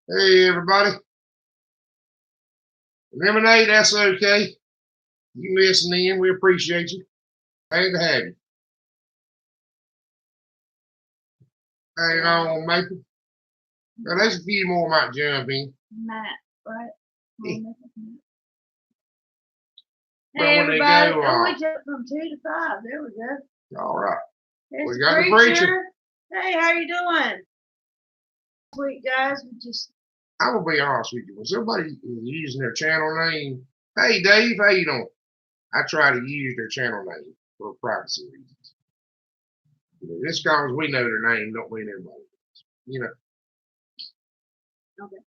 Hey, everybody. Lemonade, that's okay. You listen in. We appreciate you. Glad to have you. Hang on, Maple. Now, there's a few more might jump in. Matt, right? Yeah. Hey, everybody. We jumped from 2 to 5. There we go. All right. There's We got the preacher. Hey, how you doing? Sweet guys, I'm gonna be honest with you. When somebody is using their channel name, hey Dave, how you doing? I try to use their channel name for privacy reasons. Just because we know their name don't mean everybody does. You know. Okay.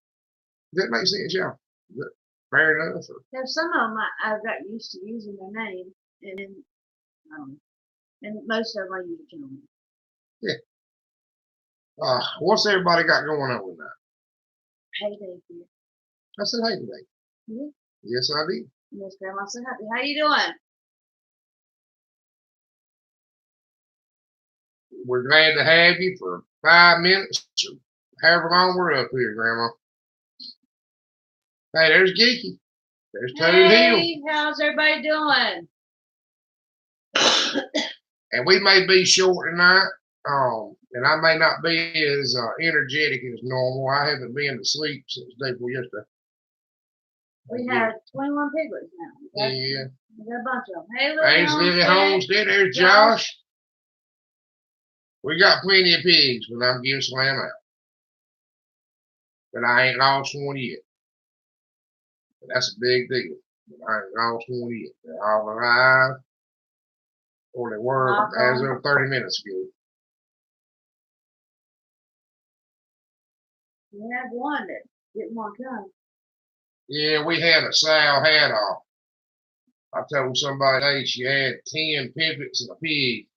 Does that make sense, y'all? Is that fair enough? Or? There's some of them I've got used to using their name, and most of them I use their name. Yeah. What's everybody got going on with that? Hey, Dave. Here. I said, hey, Dave. Yeah. Yes, I did. Yes, Grandma said happy. How you doing? We're glad to have you for 5 minutes, or however long we're up here, Grandma. Hey, there's Geeky. There's Toad Hill. Hey, how's everybody doing? And we may be short tonight, and I may not be as energetic as normal. I haven't been to sleep since day before yesterday. We have 21 piglets now. Yeah. We got a bunch of them. Hey, There's Lily Homestead. There's Josh. We got plenty of pigs, but I'm giving Slam out. But I ain't lost one yet. But that's a big deal. But I ain't lost one yet. They're all alive. Or they were as of 30 minutes ago. We have one that didn't want to come. Yeah, we had a sow had off. I told somebody today she had 10 piglets and a pig.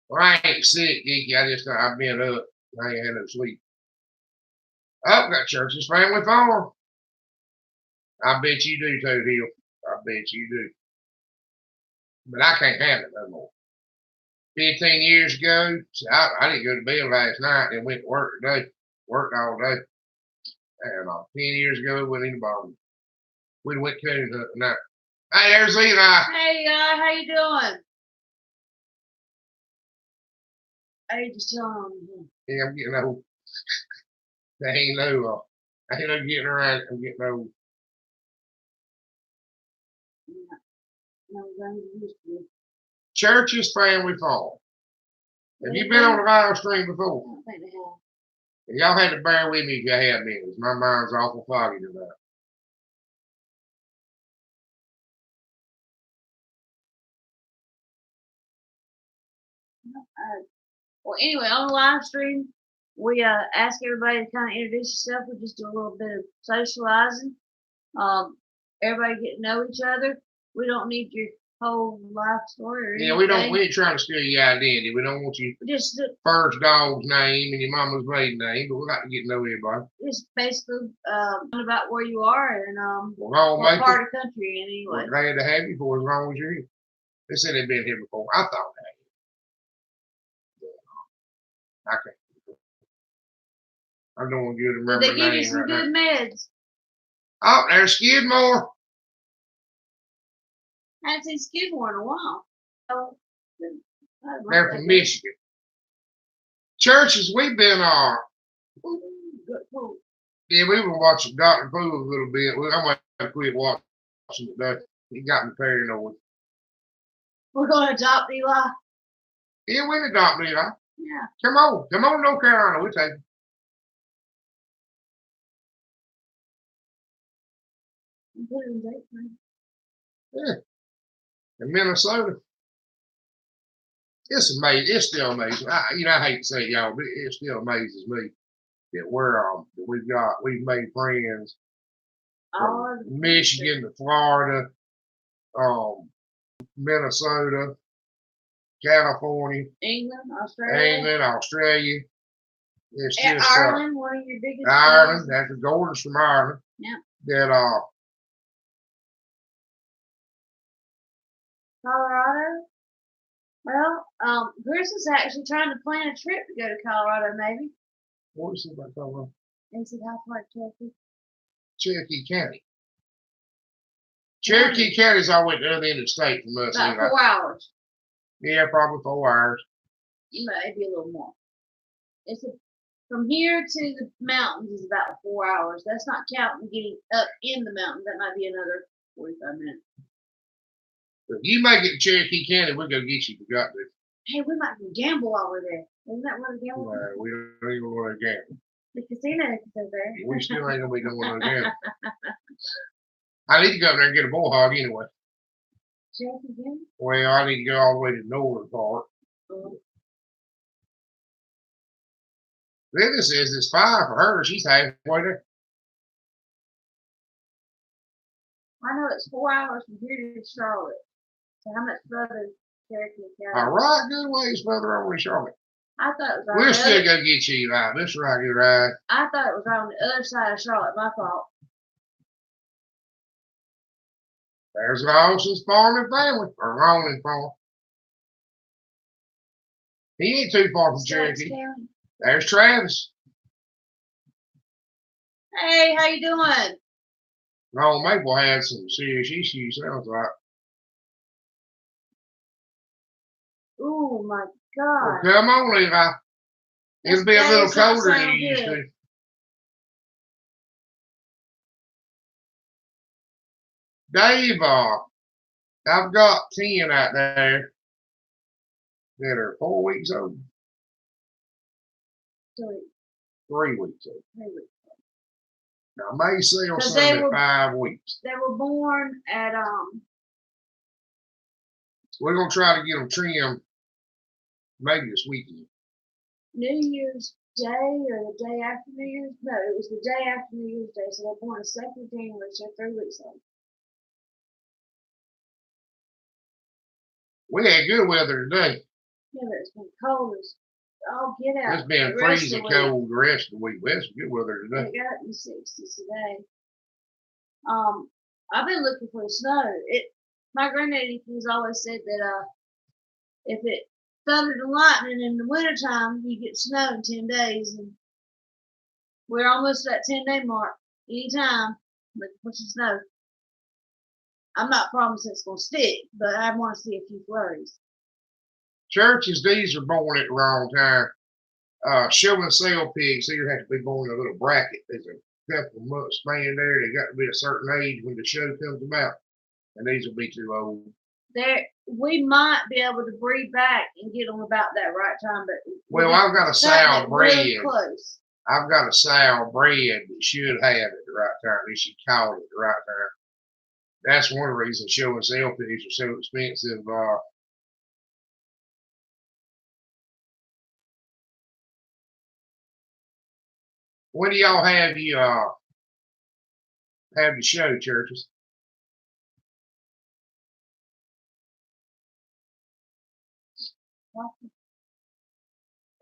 Well, I ain't sick, Geeky. I've been up. I ain't had no sleep. Oh, got Church's Family Farm. I bet you do, Toad Hill. I bet you do. But I can't have it no more. 15 years ago, I didn't go to bed last night and went to work today. Worked all day. And 10 years ago, went in the bottom. We went coons up tonight. Hey, there's Eli. Hey, how you doing? Hey, just telling them. Yeah, I'm getting old. I ain't no getting around. I'm getting old. Church's Family Farm. Have you been on the live stream before? I don't think they have. And y'all had to bear with me if you have been, because my mind's awful foggy tonight. Well, anyway, on the live stream, we ask everybody to kind of introduce yourself. We just do a little bit of socializing. Everybody get to know each other. We don't need your whole life story or anything. Yeah, we ain't trying to steal your identity. We don't want you just first dog's name and your mama's maiden name, but we like to get to know everybody. Just basically about where you are and what part of the country anyway. We're glad to have you for as long as you're here. They said they've been here before. I thought that. I can't. I'm doing good to remember the name. They give you some good meds. Oh, there's Skidmore. I haven't seen Skidmore in a while. Oh, they're from Michigan. Churches, we've been yeah, we were watching Dr. Pooh a little bit. I'm going to quit watching it today. He got me paranoid. We're going to adopt Eli? Yeah, we can adopt Eli. Yeah. Come on, North Carolina. We'll take it. Yeah. In Minnesota. It's amazing. It's still amazing. I hate to say it, y'all, but it still amazes me that we've made friends from Michigan to Florida, Minnesota, California, England, Australia. It's just Ireland, one of your biggest. Ireland. That's the Gordon's from Ireland. Yeah. That Colorado? Well, Chris is actually trying to plan a trip to go to Colorado, maybe. What is it about Colorado? Is it how far Turkey? Cherokee County. Cherokee County's all the way to the other end of the state from us. About 4 hours. Yeah, probably 4 hours. Maybe a little more. From here to the mountains is about 4 hours. That's not counting getting up in the mountains. That might be another 45 minutes. If you make it to Cherokee County, we'll go get you. Forgot this. Hey, we might go gamble while we're there. Isn't that what a gamble? No, we don't even want to gamble. The casino is over there. We still ain't gonna be going to gamble. I need to go up there and get a bullhog anyway. Cherokee County? Well, I need to go all the way to the northern part. Linda says it's 5 for her. She's halfway there. I know it's 4 hours from here to Charlotte. So how much further is Cherokee County? All right, good ways further over in Charlotte. I thought it was We'll still go get you, Eli. This right, good ride. I thought it was on the other side of Charlotte. My fault. There's Lawson's farming family, or Rollins farm. He ain't too far from Cherokee. There's Travis. Hey, how you doing? No, Maple had some serious issues, sounds like. Oh my Well, God. come on, Levi. It'll be a little colder than you used to. Dave, I've got 10 out there that are 4 weeks old. 3 weeks old. 3 weeks. Now, I may sell So some at 5 weeks. They were born at We're gonna try to get them trimmed maybe this weekend. New Year's Day or the day after New Year's? No, it was the day after New Year's Day. So they were born the 2nd of January, so 3 weeks old. We had good weather today. Yeah, but it's been cold as all get out. It's been freezing cold the rest of the week. We had some good weather today. It got up in the 60s today. I've been looking for the snow. My granddaddy has always said that if it thundered and lightning in the wintertime, you get snow in 10 days. And we're almost at that 10-day mark. Anytime, looking for some snow. I'm not promising it's going to stick, but I want to see a few flurries. Churches, these are born at the wrong time. Show and sell pigs here have to be born in a little bracket. There's a couple of months span there. They got to be a certain age when the show comes about. And these will be too old. We might be able to breed back and get them about that right time, but I've got a sow bred. Really close. I've got a sow bred that should have at the right time. They should call it at the right time. That's one of the reasons show and sell pigs are so expensive. When do y'all have your show, churches?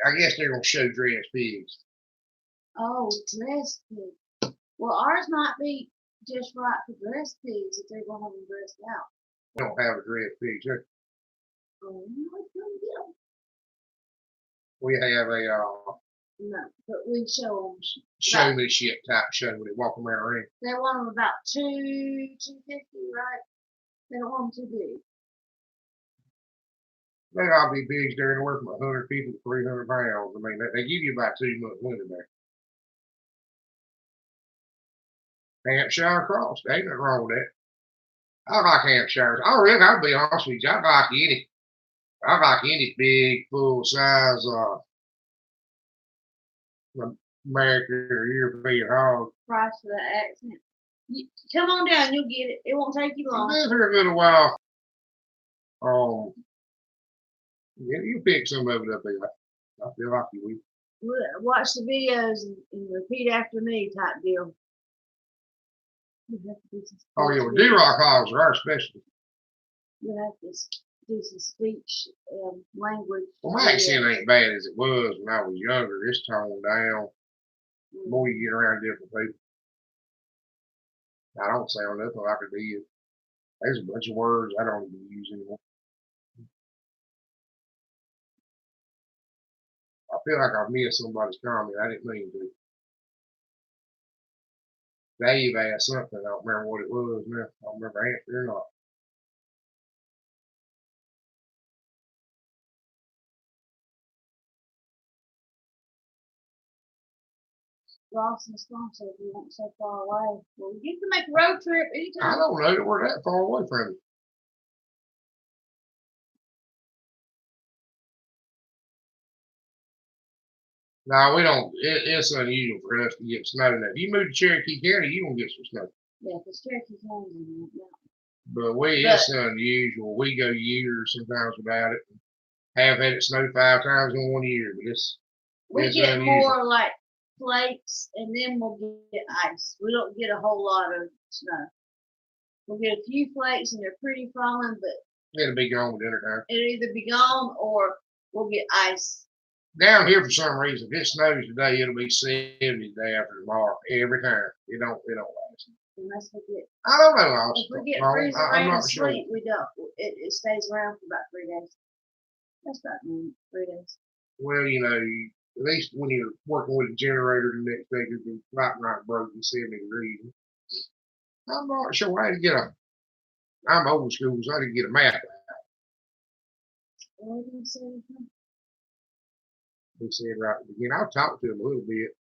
I guess they're gonna show dressed pigs. Oh, dressed pigs. Well, ours might be just right for dressed pigs if they're gonna have them dressed out. We don't have a dressed pig, sir. Oh, no, we have a no, but we show them. Showmanship type show when they walk around the ring. They want them about 250, right? They don't want them too big. They ought to be big. They're anywhere from 150 to 300 pounds. I mean, they give you about 2 months winter there. Hampshire cross. There ain't nothing wrong with that. I like Hampshires. I'll be honest with you. I like any big, full size American or European hog. Price for the accent. Come on down, you'll get it. It won't take you long. I've been here a little while. Yeah, you pick some of it up there. I feel like you will. Watch the videos and repeat after me type deal. Oh yeah, well, D-Rock hogs are our specialty. You have to do some speech language. Well, my accent ain't bad as it was when I was younger. It's toned down. The more you get around different people. I don't sound nothing like I did. There's a bunch of words I don't even use anymore. I feel like I've missed somebody's comment. I didn't mean to. Dave asked something. I don't remember what it was now. I don't remember answering or not. Ross and Sponsor, if you weren't so far away. Well, you can make a road trip I anytime. don't know that we're that far away from it. No, we don't. It's unusual for us to get snow. Now, if you move to Cherokee County, you gonna get some snow. Yeah, because Cherokee County's in the mountain. But it's unusual. We go years sometimes without it. Have had it snow 5 times in 1 year, but We it's get unusual. more like flakes, and then we'll get ice. We don't get a whole lot of snow. We'll get a few flakes, and they're pretty falling, but It'll be gone dinner time. it'll either be gone or we'll get ice. Down here, for some reason, if it snows today, it'll be 70 the day after tomorrow. Every time. It don't last. Unless we get, I don't know. if we get No, freezing I'm rain and not sure. sleet, we don't. It stays around for about 3 days. That's about 3 days. Well, at least when you're working with a generator the next day, because the right broke in 70 degrees. I'm not sure how to get I'm old school, so I didn't get a map out. What did you say? Anything? He said right at the beginning. I'll talk to him a little bit,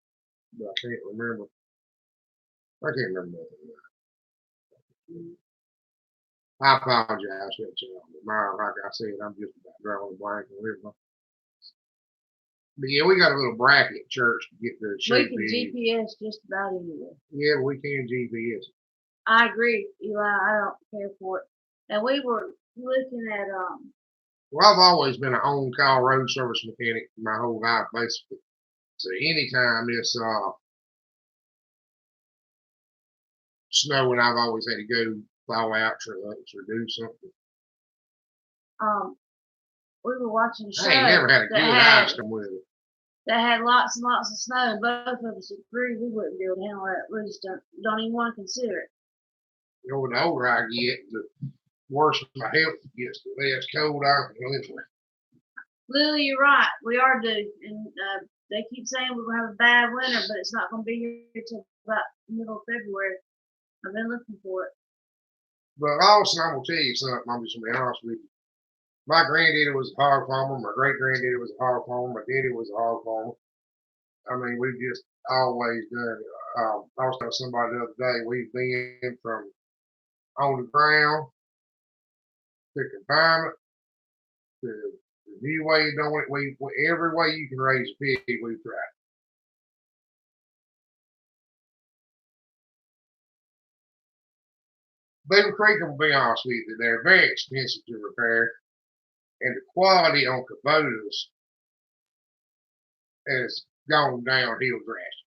but I can't remember. I can't remember nothing. I apologize for that, y'all. Like I said, I'm just about drawing a blank on everything. But yeah, we got a little bracket at church to get the We shape. can GPS just about anywhere. Yeah, we can GPS. I agree, Eli. I don't care for it. And we were looking at Well, I've always been an on-call road service mechanic my whole life, basically. So anytime it's snowing, I've always had to go plow out trucks or do something. we were watching a show I ain't never had a good that ice come with it. had lots and lots of snow, and both of us agreed we wouldn't be able to handle that. We just don't even want to consider it. The older I get, the worse my health gets, the less cold I can live with. Lily, you're right. We are due, and they keep saying we're gonna have a bad winter, but it's not gonna be here till about middle of February. I've been looking for it. But also, I'm gonna tell you something. I'm just gonna be honest with you. My granddaddy was a hog farmer. My great granddaddy was a hog farmer. My daddy was a hog farmer. I mean, we've just always done it. I was telling somebody the other day, we've been from on the ground to confinement to the new way of doing it. We every way you can raise a pig, we've tried. Beaver Creek, I'm gonna be honest with you, they're very expensive to repair, and the quality on Kubotas has gone downhill drastically.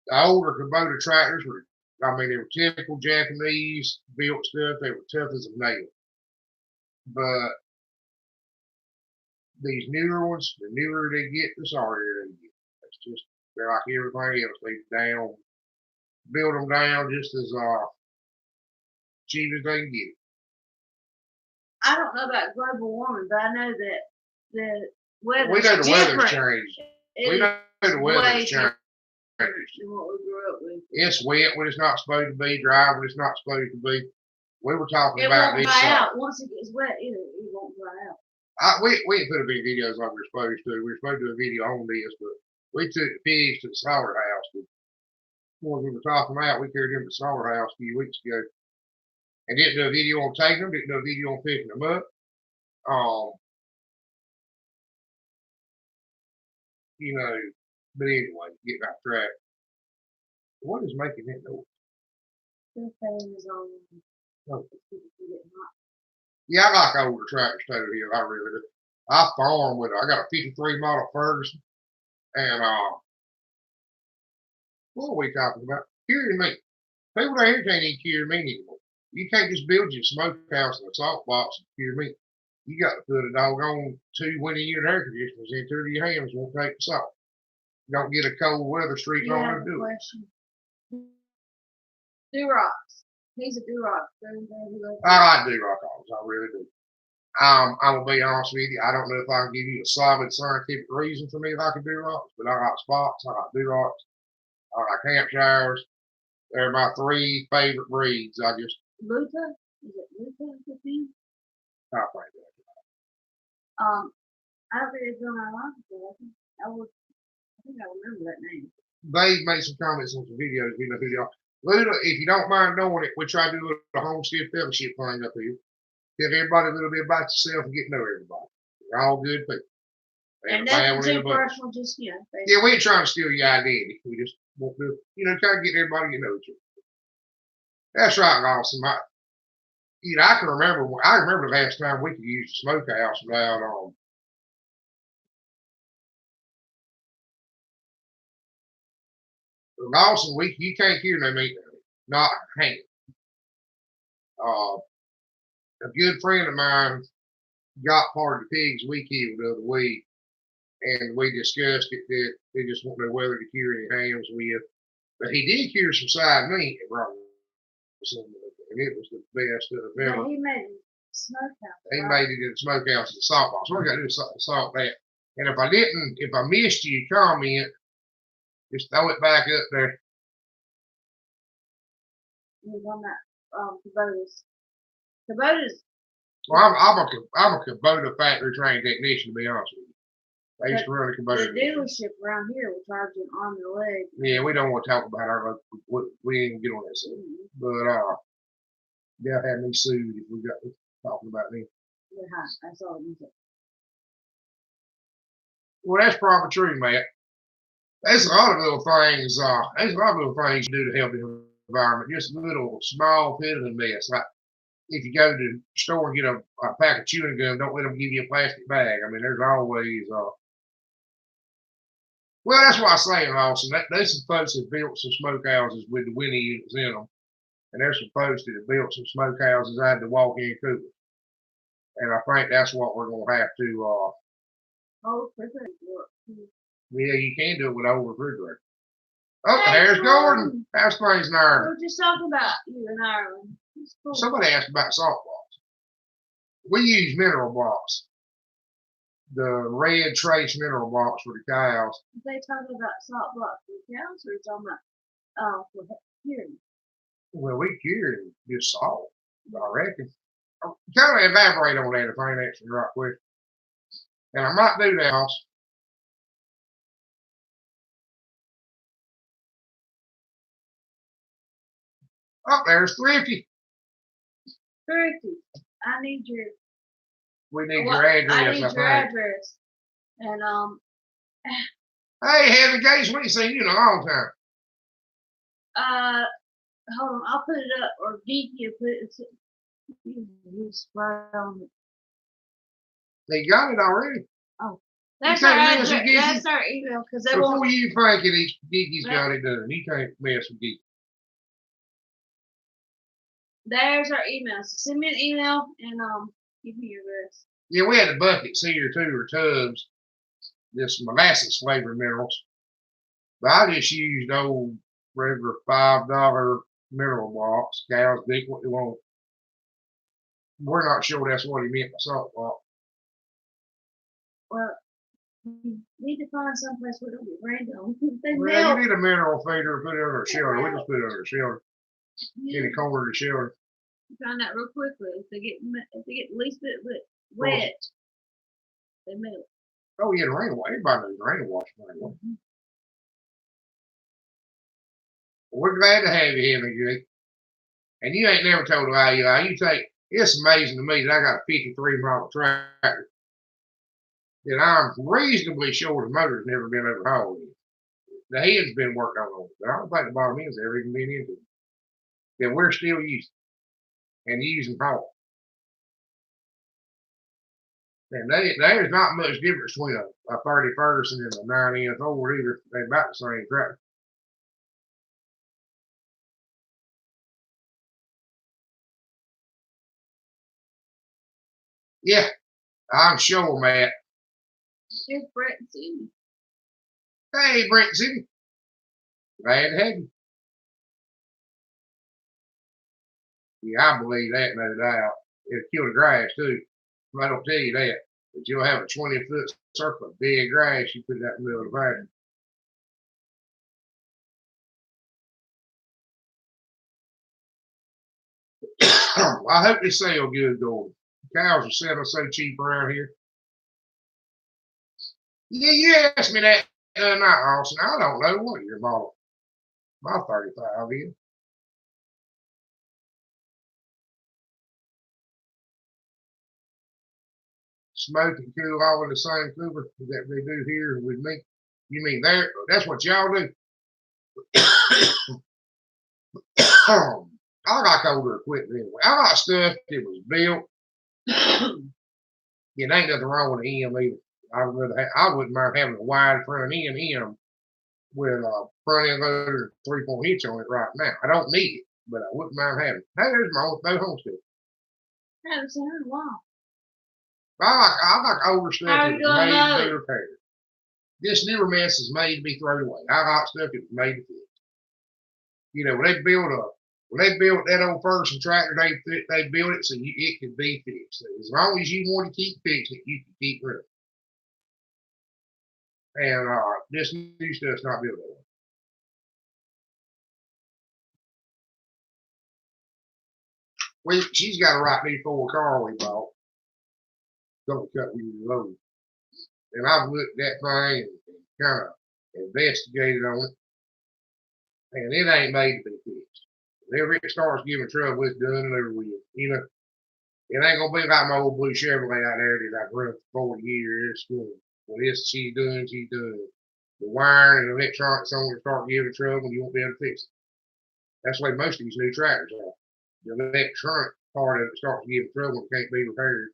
The older Kubota tractors they were typical Japanese built stuff. They were tough as a nail. But these newer ones, the newer they get, the sorrier they get. They're like everything else. They build them down just as cheap as they can get. I don't know about global warming, but I know that the weather. We know the weather's changed. We know the weather's changed. Than what we grew up with. It's wet when it's not supposed to be, dry when it's not supposed to be. We were talking it about won't this. Dry out. Once it gets wet, it won't dry out. We didn't put a big videos like we're supposed to. We were supposed to do a video on this, but we took the pigs to the slaughterhouse. The ones we were talking about, we carried them to the slaughterhouse a few weeks ago. And didn't do a video on taking them, didn't do a video on picking them up. But anyway, getting off track. What is making that noise? The fan is on. Oh. Yeah, I like older tractors too here. I really do. I farm with it. I got a 53 model Ferguson. And what are we talking about? Curing meat. People down here can't even cure meat anymore. You can't just build your smokehouse and a salt box and cure meat. You got to put a doggone 2 winter-unit air conditioners into it, or your hands won't take the salt. You don't get a cold weather streak on it to do it. Durocs. He's a Duroc. I like Duroc olives. I really do. I'm gonna be honest with you. I don't know if I can give you a solid scientific reason for me if I can do rocks, but I got spots, I got do rocks, I got Hampshires. They're my 3 favorite breeds. I just Luca? Is it Luca? The thing? I think that. I don't think it's on our line before. I think I remember that name. They made some comments on some videos. We know who they are. Luda, if you don't mind knowing it, we try to do a homestead fellowship thing up here. Tell everybody a little bit about yourself and get to know everybody. We're all good people. And nothing too personal, just, you know. Yeah, we ain't trying to steal your identity. We just want to, try to get everybody to know each other. That's right, Lawson. I can remember. I remember the last time we could use the smokehouse without Lawson. You can't hear no meat. Not hanging. A good friend of mine got part of the pigs we killed the other week, and we discussed it that they just won't know whether to cure any hams with. But he did cure some side meat and brought some, and it was the best of the ever. He made it smokehouse. He made it in the smokehouse in the salt box. What I got to do is salt that. And if I missed you, comment, just throw it back up there. He's on that Kubota's. Kubota's. Well, I'm a Kubota factory trained technician, to be honest with you. I used to run a Kubota. The dealership around here will charge you an arm and a leg. Yeah, we don't want to talk about our local. We ain't get on that side. But they'll have me sued if we got talking about them. Yeah, that's all I'm saying. Well, that's probably true, Matt. There's a lot of little things. There's a lot of little things you do to help the environment. Just a little small piddling mess. Like if you go to the store and get a pack of chewing gum, don't let them give you a plastic bag. I mean, there's always. Well, that's what I say, Lawson. There's some folks that built some smokehouses with the winnie units in them, and there's some folks that have built some smokehouses out of the walk-in cooler. And I think that's what we're gonna have to. Yeah, you can do it with old refrigerator. Oh, there's Gordon. How's things in Ireland? We were just talking about you in Ireland. Cool. Somebody asked about salt blocks. We use mineral blocks. The red trace mineral blocks for the cows. Are they talking about salt blocks for the cows, or are you talking about for curing? Well, we cure just salt, I reckon. Kind of elaborate on that if I ain't answering the right question. And I might do that also. Oh, there's Thrifty. Thrifty, I need your. We need your address. I need your address. And Hey, Heaven Gates, we ain't seen you in a long time. Hold on, I'll put it up, or Geeky will put it. He's right on it. They got it already. Oh, that's our address. That's our email, because they won't. Before you think it, Geeky's got it done. You can't mess with Geeky. There's our email. So send me an email and give me your address. Yeah, we had the buckets here too, or tubs. This molasses flavored minerals. But I just used old regular $5 mineral blocks. Cows dig what they want. We're not sure that's what he meant by salt block. Well, you need to find someplace where it'll be random. Well, you need a mineral feeder, put it under a shelter. We just put it under a shelter. In the corner of the shelter. Find out real quickly. If they get the least bit wet, they melt. Oh yeah, the rainwater. Everybody knows the rainwater. Mm-hmm. Well, we're glad to have you here, McGee. And you ain't never told how you are. It's amazing to me that I got a 53 model tractor that I'm reasonably sure the motor's never been overhauled. The head's been worked on, but I don't think the bottom end's ever even been into it. That we're still using and using haul. And there's not much difference between a 31st and a 9-inch Ford either. They're about the same tractor. Yeah, I'm sure, Matt. Here's Brett City. Hey, Brett City. Glad to have you. Yeah, I believe that, no doubt. It'll kill the grass, too. I don't tell you that. But you'll have a 20-foot circle of big grass. You put that in the middle of the paddock. I hope they sell good gold. Cows are selling so cheap around here. Yeah, you asked me that night, Austin. I don't know what your bought my 35 is. Smoke and cool all in the same cooler that they do here with me. You mean there? That's what y'all do? I like older equipment anyway. I like stuff that was built. It ain't nothing wrong with an M either. I wouldn't mind having a wide front M with a front end loader 3-4 hitch on it right now. I don't need it, but I wouldn't mind having it. Hey, there's my old homestead. I haven't seen her in a while. I like older stuff How that you was gonna made to know? be repaired. This newer mess is made to be thrown away. I like stuff that was made to fit. You know, when they built that old Ferguson tractor, they built it so it could be fixed. So as long as you want to keep fixing it, you can keep running. And this new stuff's not built that way. She's got to write me for a car we bought. Don't cut me low. And I've looked at that thing and kind of investigated on it. And it ain't made to be fixed. Whenever it starts giving trouble, it's done and over with. You know, it ain't gonna be like my old blue Chevrolet out there that I've run for 40 years. When she's done. The wiring and electronics on it start giving trouble, you won't be able to fix it. That's the way most of these new tractors are. The electronic part of it starts giving trouble and can't be repaired.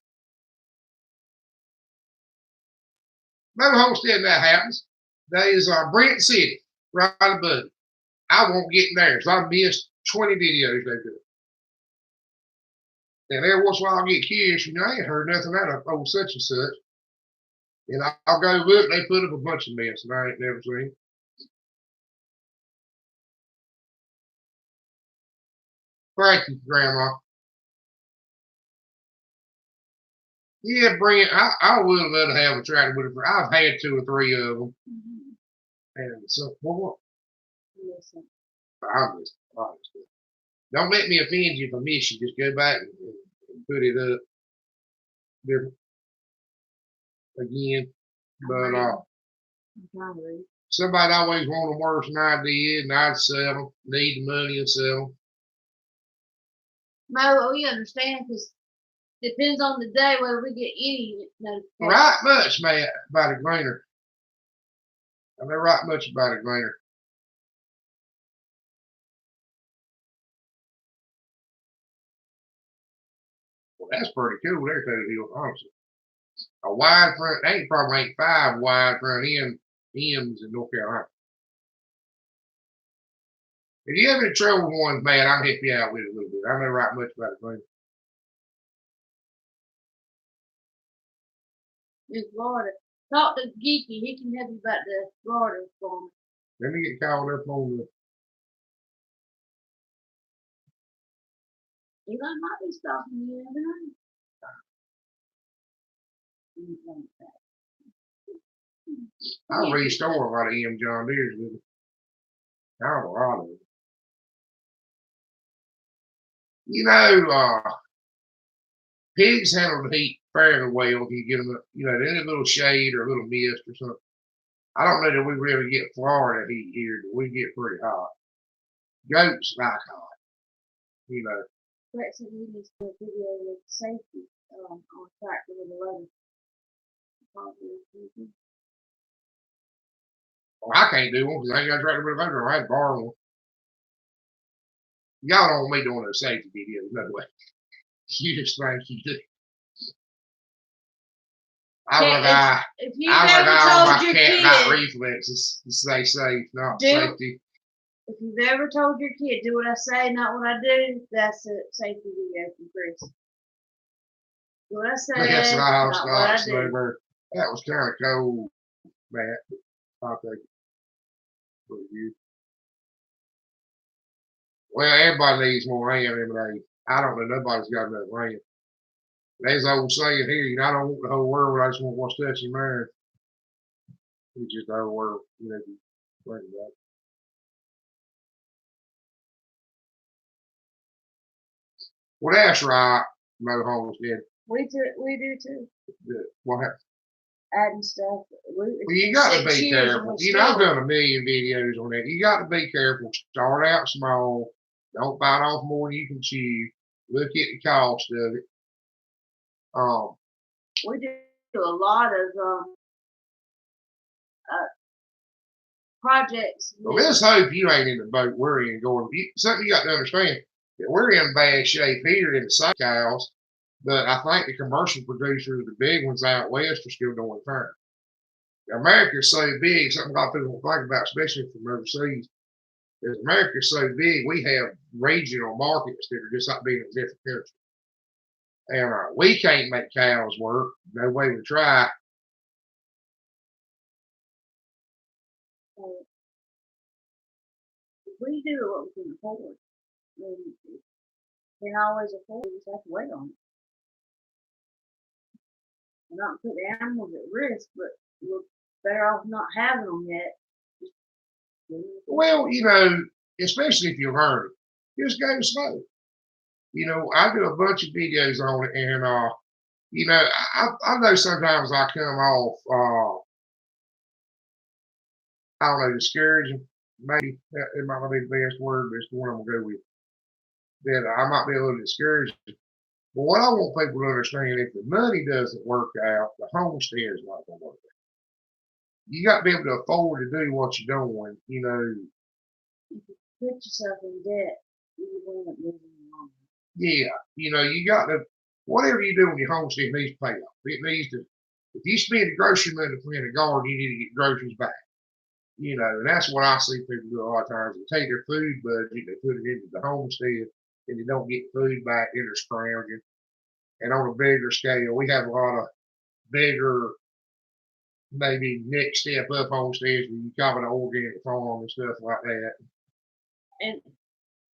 Another homestead that happens, that is Brent City, right above it. I won't get in there, so I missed 20 videos they do. And every once in a while I'll get curious, I ain't heard nothing out of old such and such. And I'll go look, they put up a bunch of mess and I ain't never seen. Thank you, Grandma. Yeah, Brent, I would love to have a tractor with it. I've had 2 or 3 of them. Mm-hmm. And so, what? Yes, Honestly. Don't let me offend you if I miss you. Just go back and put it up again. But somebody always want them worse than I did, and I'd sell them. Need the money and sell them. No, we understand because depends on the day whether we get any notification. Right much, man, about a grainer. I never write much about a grainer. Well, that's pretty cool there, Hill, honestly. A wide front, they probably ain't 5 wide front M's in North Carolina. If you have any trouble with one, man, I'll help you out with it a little bit. I never write much about a grainer. In Florida. Talk to Geeky. He can help you about the Florida for me. Let me get called up on the. Eli might be stalking you every night. I restore a lot of M John Deere's with it. I don't know a lot of it. You know, pigs handle the heat fairly well if you get them, any little shade or a little mist or something. I don't know that we really get Florida heat here, but we get pretty hot. Goats like hot, Brett said he needs to do a video with safety on tractor with the loader. Well, I can't do one because I ain't got a tractor with a loader. I had to borrow one. Y'all don't want me doing a safety video, no way. You just think you do. If you've ever told your kid reflexes to stay safe, not safety. If you've ever told your kid, do what I say, not what I do, that's a safety video from Chris. Do what I say, not what I do. That was kind of cold, Matt. I'll take it for you. Well, everybody needs more RAM, I don't know. Nobody's got enough RAM. There's old saying here, you know, I don't want the whole world, I just want what's touching mine. It's just the whole world, you know, think about it. Well, that's right, Mo Homestead. We do too. What happened? Adding stuff. Well, you got to 6 be years and careful. we You know, I've still. done a million videos on that. You got to be careful. Start out small. Don't bite off more than you can chew. Look at the cost of it. We do a lot of projects. Well, let's hope you ain't in the boat we're in going. Something you got to understand that we're in bad shape here in the South cows, but I think the commercial producers, the big ones out west, are still doing fine. America's so big, something a lot of people don't think about, especially from overseas. Is America's so big, we have regional markets that are just like being in a different country. And we can't make cows work. No way to try. We do what we can afford. We can always afford it. We just have to wait on it. We're not put the animals at risk, but we're better off not having them yet. Well, you know, especially if you're learning, just go slow. You know, I do a bunch of videos on it, and you know, I know sometimes I come off, I don't know, discouraging. Maybe it might not be the best word, but it's the one I'm gonna go with. That I might be a little discouraged. But what I want people to understand, if the money doesn't work out, the homestead is not gonna work out. You got to be able to afford to do what you're doing. You know, If you put yourself in debt, you will end up losing your money. yeah, you know, you got to, whatever you do on your homestead needs to pay off. It needs to, if you spend the grocery money to plant a garden, you need to get groceries back. You know, and that's what I see people do a lot of times. They take their food budget, they put it into the homestead, and they don't get food back, and they're scrounging. And on a bigger scale, we have a lot of bigger, maybe next step up homesteads where you call it an organic farm and stuff like that. And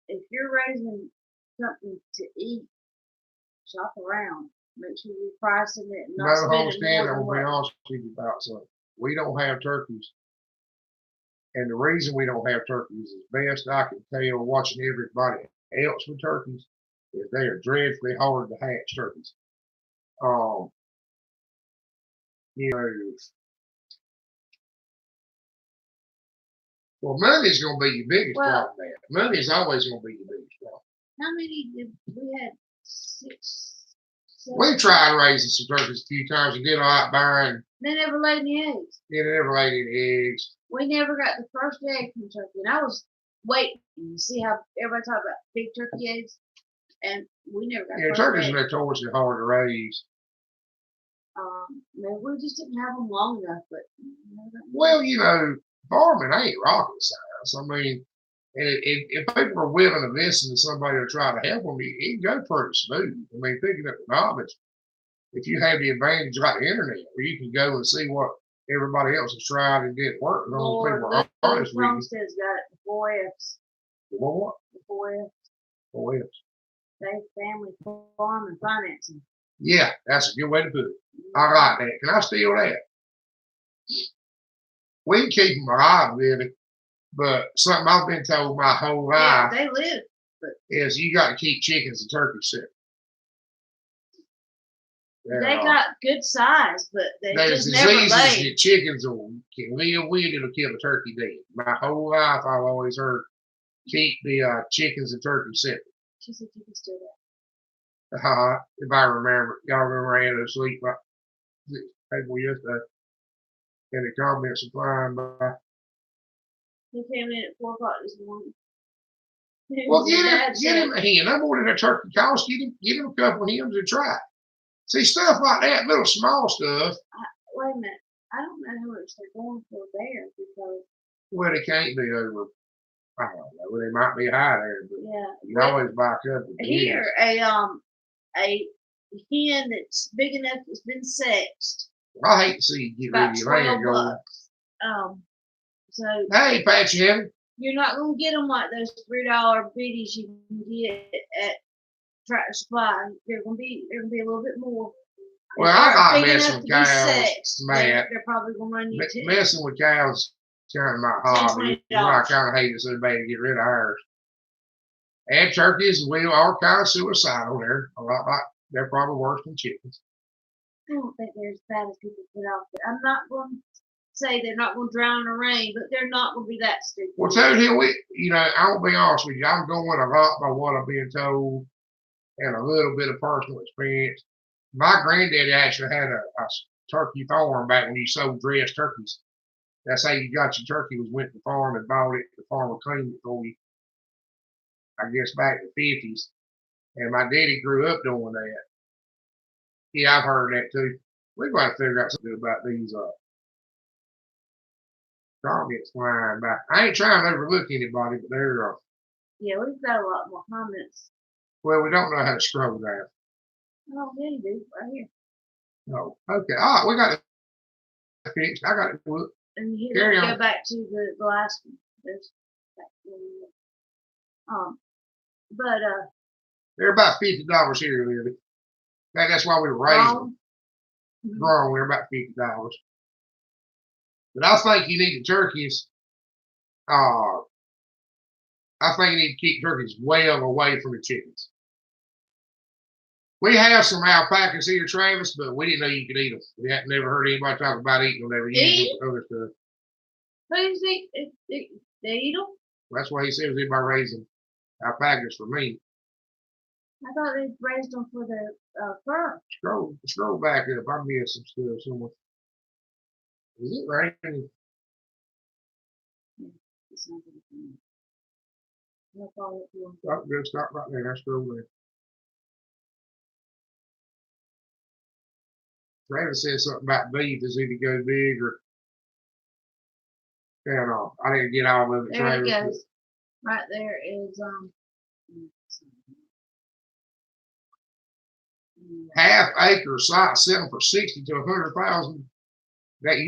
if you're raising something to eat, shop around. Make sure you're pricing it and not No spending homestead, more I'm than gonna be what. honest with you about something. We don't have turkeys. And the reason we don't have turkeys is best I can tell watching everybody else with turkeys is they are dreadfully hard to hatch turkeys. You know, well, money's gonna be your biggest Well, problem, man. Money is always gonna be your biggest problem. how many did we had? 6, 7. We tried raising some turkeys a few times and did all right buying. They never laid any eggs. They never laid any eggs. We never got the first egg from turkey, and I was waiting to see how everybody talked about big turkey eggs, and we never got. Yeah, turkeys are notoriously hard to raise. Maybe we just didn't have them long enough, but. Well, you know, farming ain't rocket science. I mean, if people are willing to listen to somebody to try to help them, it can go pretty smooth. I mean, picking up the knowledge, if you have the advantage like the internet, where you can go and see what everybody else has tried and didn't work, as long as people are honest with you. Homestead's got it, the 4 F's. What? The 4 F's. 4 F's. Faith, family, farm, and financing. Yeah, that's a good way to put it. I like that. Can I steal that? We can keep them alive, really, but something I've been told my whole life. Yeah, they live. Is you got to keep chickens and turkeys separate. They got good size, but they just never diseases laid. that chickens can live with, it'll kill a turkey dead. My whole life, I've always heard keep the chickens and turkeys separate. She said you can still that. If I remember, y'all remember I had to sleep like people yesterday in the comments and flying by. He came in at 4 o'clock this morning. Well, get him a hen. No more than a turkey cost. Get him a couple of hens and try it. See, stuff like that, little small stuff. Wait a minute. I don't know how much they're going for there because. Well, it can't be over. I don't know. Well, they might be high there, but yeah, you can always buy a couple. Here, a hen that's big enough that's been sexed. I hate to see you get rid of your land going. So. Hey, Patchy Henry. You're not gonna get them like those $3 biddies you can get at Tractor Supply. They're gonna be a little bit more. Well, If I they're like big messing enough with to be cows, sexed, Matt. they're probably gonna run you $10, Messing with cows kind of my hobby. You know, I kind of hate it so bad to get rid of ours. And turkeys, we are kind of suicidal there. A lot like they're probably worse than chickens. I don't think they're as bad as people put out there. I'm not going to say they're not going to drown in the rain, but they're not going to be that stupid. Well, Toad Hill, I'll be honest with you, I'm going a lot by what I've been told and a little bit of personal experience. My granddaddy actually had a turkey farm back when he sold dressed turkeys. That's how you got your turkey, was went to the farm and bought it. The farmer cleaned it for you. I guess back in the 50s. And my daddy grew up doing that. Yeah, I've heard that too. We've got to figure out something about these comments flying by. I ain't trying to overlook anybody, but they're yeah, we've got a lot more comments. Well, we don't know how to scroll down. Oh, yeah, you do, right here. No. Okay. All right, we got it fixed. I got it. Look. And you go back to the last one. There's but they're about $50 here, Lily. That's why we were raising them. Grown, they're about $50. But I think you need the turkeys. I think you need to keep turkeys well away from the chickens. We have some alpacas here, Travis, but we didn't know you could eat them. We had never heard anybody talk about eating them. They were using other stuff. Who's they eat them? That's why he says anybody raising alpacas for me. I thought they raised them for their fur. Scroll back up. I missed some stuff somewhere. Is it raining? Yeah, it's not good. Stop right there. I scroll there. Travis said something about beef is either go big or I didn't get all of it. There Travis, it goes. Right there is half acre site selling for 60 to 100,000. That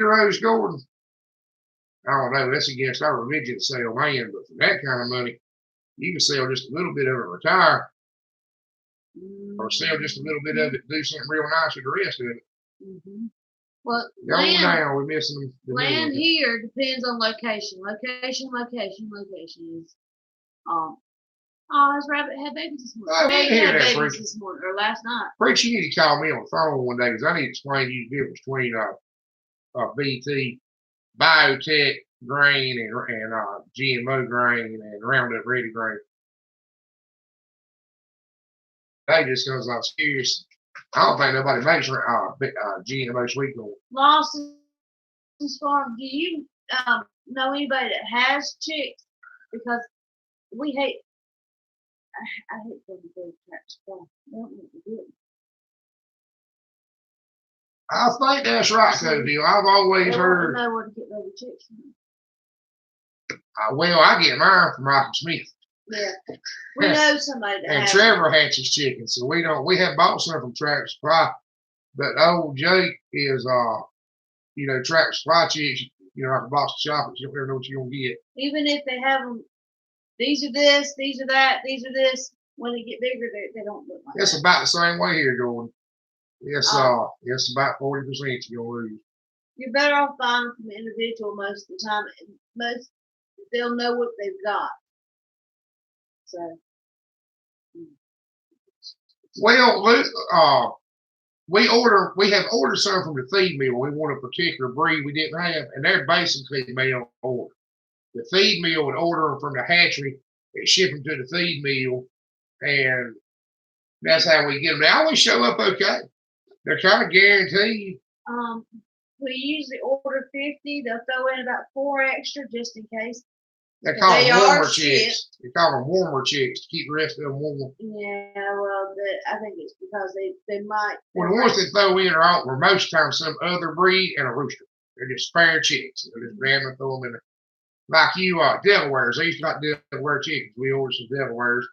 euros, Gordon. I don't know. That's against our religion to sell land, but for that kind of money, you can sell just a little bit of it, retire, or sell just a little bit of it, do something real nice with the rest of it. Well, we're missing land here depends on location. Location is this rabbit had babies this morning. Had babies this morning or last night. Preacher, you need to call me on the phone one day because I need to explain to you the difference between BT biotech grain and GMO grain and Roundup Ready grain. They just because I'm serious. I don't think nobody makes GMO sweet corn. Lawson's Farm. Do you know anybody that has chicks? Because we hate. I hate when we go to Tractor Supply. They don't want to do it. I think that's right, Cody. I've always heard. I know where to get baby chicks from. Well, I get mine from Michael Smith. Yeah, we know somebody that. And Trevor hatches chickens, so we don't. We have bought some from Tractor Supply, but old Jake is Tractor Supply chicks. Like a box of chocolates. You don't ever know what you're gonna get. Even if they have them, these are this, these are that, these are this. When they get bigger, they don't look like that. It's about the same way here, Jordan. It's about 40% you're gonna lose. You're better off buying them from an individual most of the time. Most they'll know what they've got. So. Well, we have ordered some from the feed mill. We want a particular breed we didn't have, and they're basically mail order. The feed mill would order them from the hatchery and ship them to the feed mill, and that's how we get them. They always show up okay. They're kind of guaranteed. We usually order 50. They'll throw in about 4 extra just in case. They call them warmer chicks. They call them warmer chicks to keep the rest of them warm. Yeah, well, I think it's because they might. Well, the ones they throw in are most times some other breed and a rooster. They're just spare chicks. They're just random throw them in there. Like Delawares. I used to like Delaware chickens. We ordered some Delawares,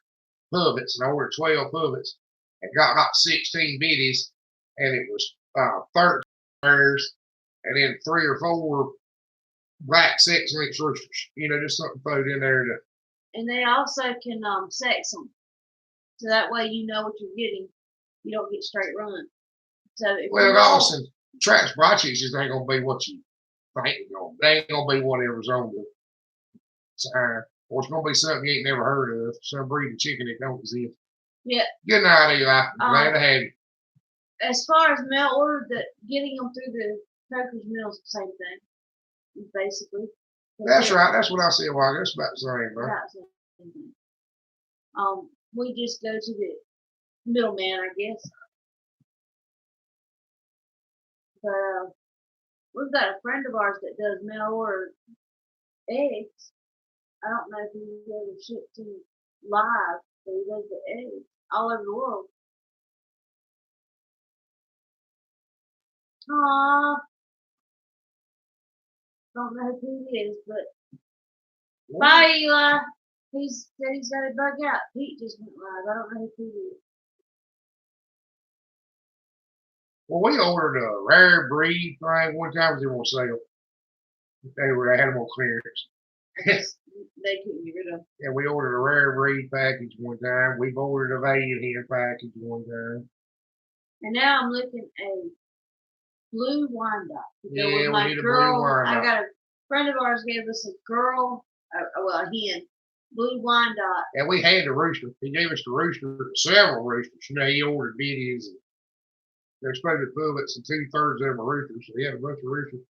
puppets, and I ordered 12 puppets and got like 16 biddies, and it was 13 pairs, and then 3 or 4 black sex-linked roosters. Just something thrown in there to. And they also can sex them. So that way you know what you're getting. You don't get straight run. So if Well, you Dawson, Traps Bratches just ain't gonna be what you think it's gonna be. They ain't gonna be whatever's on the sign. Or it's gonna be something you ain't never heard of. Some breed of chicken that don't exist. Yeah. Good night, Eli. Glad to have you. As far as mail order, that getting them through the Coker's Mill is the same thing, basically. That's right. That's what I said. Well, that's about the same, bro. About the same thing. We just go to the middleman, I guess. But we've got a friend of ours that does mail order eggs. I don't know if he ever shipped to live, but he does the eggs all over the world. Aww. Don't know who he is, but bye, Eli. He said he's got a bug out. Pete just went live. I don't know who he is. Well, we ordered a rare breed thing one time. They won't sale. They were animal clearance. They couldn't get rid of. Yeah, we ordered a rare breed package one time. We've ordered a Valiant Hen package one time. And now I'm looking at a blue Wyandotte. Yeah, we need a blue Wyandotte. I got a friend of ours gave us a girl, well, a hen, blue Wyandotte. And we had the rooster. He gave us the rooster, several roosters. You know, he ordered biddies. And they're supposed to be pullets, and 2/3 of them are roosters. So he had a bunch of roosters.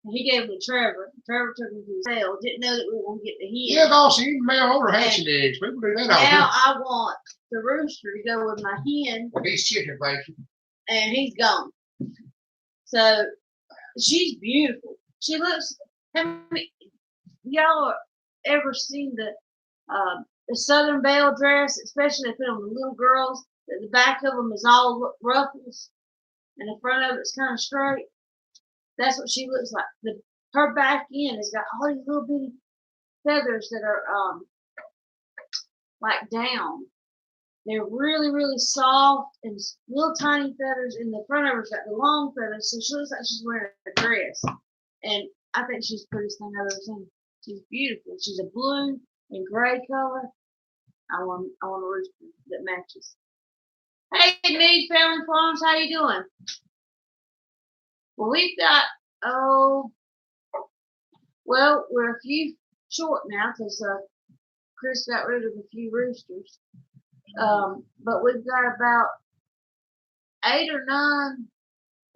And he gave them to Trevor. Trevor took them to his sale. Didn't know that we were going to get the hen. Yeah, Dawson, you can mail order hatching eggs. People do that all the Now time. I want the rooster to go with my hen. Well, he's chicken facing. And he's gone. So she's beautiful. She looks. Y'all ever seen the Southern Belle dress, especially they put on the little girls? The back of them is all ruffles, and the front of it's kind of straight. That's what she looks like. Her back end has got all these little bitty feathers that are like down. They're really, really soft and little tiny feathers, and the front of her's got the long feathers, so she looks like she's wearing a dress. And I think she's the prettiest thing I've ever seen. She's beautiful. She's a blue and gray color. I want a rooster that matches. Hey, Need Family Farms, how you doing? Well, we've got, we're a few short now because Chris got rid of a few roosters. But we've got about 8 or 9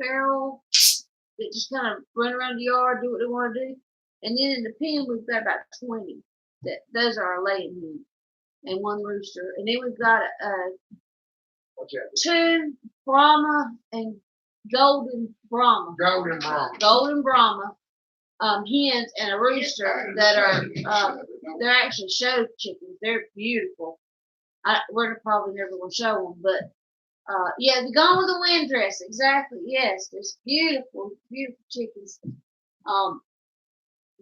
feral that just kind of run around the yard, do what they want to do. And then in the pen, we've got about 20. Those are our laying hens. And 1 rooster. And then we've got 2 Brahma and Golden Brahma. Golden Brahma hens and a rooster that are they're actually show chickens. They're beautiful. We're probably never gonna show them, but yeah, the Gone with the Wind dress, exactly. Yes, it's beautiful, beautiful chickens.